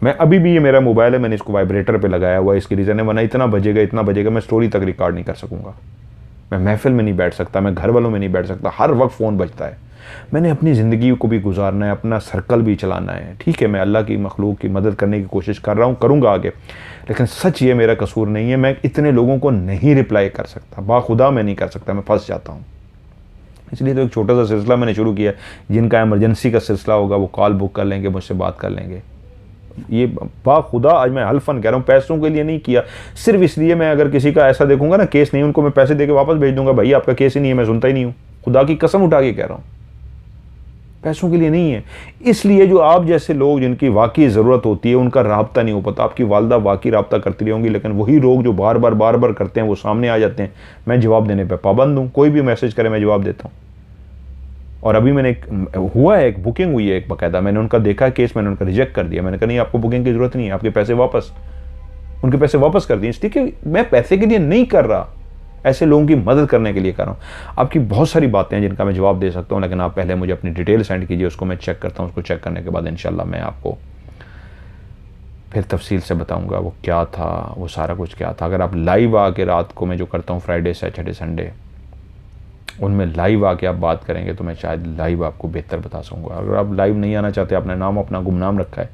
मैं अभी भी, ये मेरा मोबाइल है, मैंने इसको वाइब्रेटर पे लगाया हुआ है, इसकी रीज़न है, वरना इतना बजेगा मैं स्टोरी तक रिकॉर्ड नहीं कर सकूँगा, मैं महफिल में नहीं बैठ सकता, मैं घर वालों में नहीं बैठ सकता, हर वक्त फ़ोन बजता है। मैंने अपनी ज़िंदगी को भी गुजारना है, अपना सर्कल भी चलाना है। ठीक है, मैं अल्लाह की मखलूक की मदद करने की कोशिश कर रहा हूँ, करूँगा आगे, लेकिन सच ये मेरा कसूर नहीं है, मैं इतने लोगों को नहीं रिप्लाई कर सकता, बाखुदा मैं नहीं कर सकता, मैं फंस जाता हूँ। इसलिए तो एक छोटा सा सिलसिला मैंने शुरू किया, जिनका इमरजेंसी का सिलसिला होगा वो कॉल बुक कर लेंगे, मुझसे बात कर लेंगे। ये बाखुदा आज मैं हल्फन कह रहा हूँ, पैसों के लिए नहीं किया, सिर्फ इसलिए, मैं अगर किसी का ऐसा देखूंगा ना केस नहीं, उनको मैं पैसे देके वापस भेज दूंगा, भाई आपका केस ही नहीं है, मैं सुनता ही नहीं हूँ, खुदा की कसम उठा के कह रहा हूँ, पैसों के लिए नहीं है। इसलिए जो आप जैसे लोग जिनकी वाकई ज़रूरत होती है उनका राब्ता नहीं हो पाता। आपकी वालदा वाकई राब्ता करती रहेंगी, लेकिन वही लोग जो बार बार करते हैं वो सामने आ जाते हैं। मैं जवाब देने पर पाबंद हूँ, कोई भी मैसेज करे मैं जवाब देता हूँ। और अभी मैंने एक बुकिंग हुई है एक बाकायदा, मैंने उनका देखा केस, मैंने उनका रिजेक्ट कर दिया, मैंने कहा नहीं आपको बुकिंग की ज़रूरत नहीं है, आपके पैसे वापस, उनके पैसे वापस कर दिए। ठीक है, मैं पैसे के लिए नहीं कर रहा, ऐसे लोगों की मदद करने के लिए कर रहा हूँ। आपकी बहुत सारी बातें हैं जिनका मैं जवाब दे सकता हूँ, लेकिन आप पहले मुझे अपनी डिटेल सेंड कीजिए, उसको मैं चेक करता हूँ, उसको चेक करने के बाद इंशाल्लाह मैं आपको फिर तफसील से बताऊँगा वो क्या था, वो सारा कुछ क्या था। अगर आप लाइव आके, रात को मैं जो करता हूँ फ्राइडे सैटरडे संडे, उनमें लाइव आके आप बात करेंगे तो मैं शायद लाइव आपको बेहतर बता सकूँगा। अगर आप लाइव नहीं आना चाहते, आपने नाम अपना गुमनाम रखा है,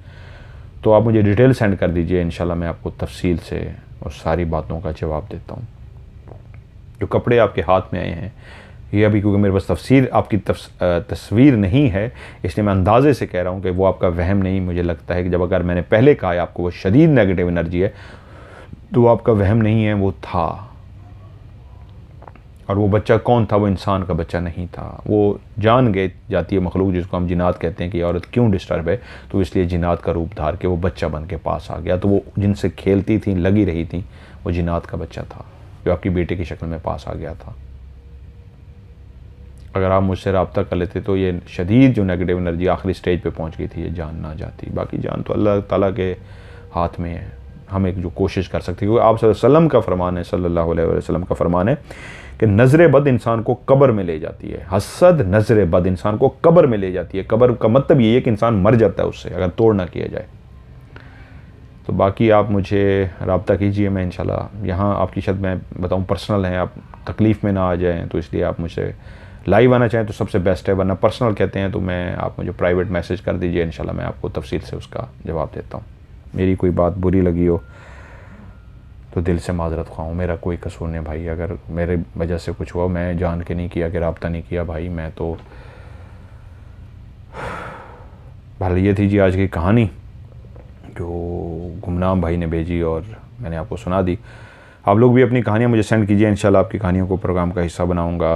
तो आप मुझे डिटेल सेंड कर दीजिए, इंशाल्लाह मैं आपको तफसील से उस सारी बातों का जवाब देता हूँ। जो कपड़े आपके हाथ में आए हैं ये अभी, क्योंकि मेरे पास आपकी तस्वीर नहीं है, इसलिए मैं अंदाजे से कह रहा हूँ कि वो आपका वहम नहीं। मुझे लगता है कि जब अगर मैंने पहले कहा है आपको वो शदीद नेगेटिव एनर्जी है, तो वो आपका वहम नहीं है, वो था। और वो बच्चा कौन था? वो इंसान का बच्चा नहीं था। वो जान गए जाती है मखलूक जिसको हम जिन्नात कहते हैं कि औरत क्यों डिस्टर्ब है, तो इसलिए जिन्नात का रूप धार के वो बच्चा बन के पास आ गया। तो वो जिनसे खेलती थी, लगी रही थी, वो जिन्नात का बच्चा था जो आपकी बेटे की शक्ल में पास आ गया था। अगर आप मुझसे रब्ता कर लेते तो ये शदीद जो नेगेटिव एनर्जी आखिरी स्टेज पे पहुंच गई थी, ये जान ना जाती। बाकी जान तो अल्लाह ताला के हाथ में है, हम एक जो कोशिश कर सकते हैं, क्योंकि आप सल्लल्लाहु अलैहि वसल्लम का फरमान है, सल्लल्लाहु अलैहि वसल्लम का फरमान है कि नज़र बद इंसान को कब्र में ले जाती है। हसद नज़र बद इंसान को कब्र में ले जाती है। कब्र का मतलब ये है कि इंसान मर जाता है उससे, अगर तोड़ ना किया जाए। तो बाकी आप मुझे रब्ता कीजिए, मैं इंशाल्लाह यहाँ आपकी शायद मैं बताऊँ पर्सनल है, आप तकलीफ़ में ना आ जाएँ, तो इसलिए आप मुझसे लाइव आना चाहें तो सबसे बेस्ट है, वरना पर्सनल कहते हैं तो मैं आप मुझे प्राइवेट मैसेज कर दीजिए, इंशाल्लाह मैं आपको तफसील से उसका जवाब देता हूँ। मेरी कोई बात बुरी लगी हो तो दिल से माजरत ख़्वाह हूँ, मेरा कोई कसूर नहीं भाई, अगर मेरे वजह से कुछ हुआ, मैं जान के नहीं किया कि रब्ता नहीं किया भाई, मैं तो भले ये थी जी आज की कहानी जो गुमनाम भाई ने भेजी और मैंने आपको सुना दी। आप लोग भी अपनी कहानियाँ मुझे सेंड कीजिए, इंशाल्लाह आपकी कहानियों को प्रोग्राम का हिस्सा बनाऊँगा।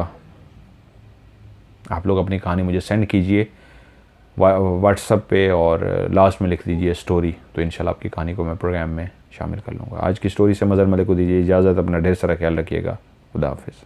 आप लोग अपनी कहानी मुझे सेंड कीजिए व्हाट्सएप पे और लास्ट में लिख दीजिए स्टोरी, तो इंशाल्लाह आपकी कहानी को मैं प्रोग्राम में शामिल कर लूँगा। आज की स्टोरी से मज़र मलिक को दीजिए इजाज़त, अपना ढेर सारा ख्याल रखिएगा। खुदा हाफिज़।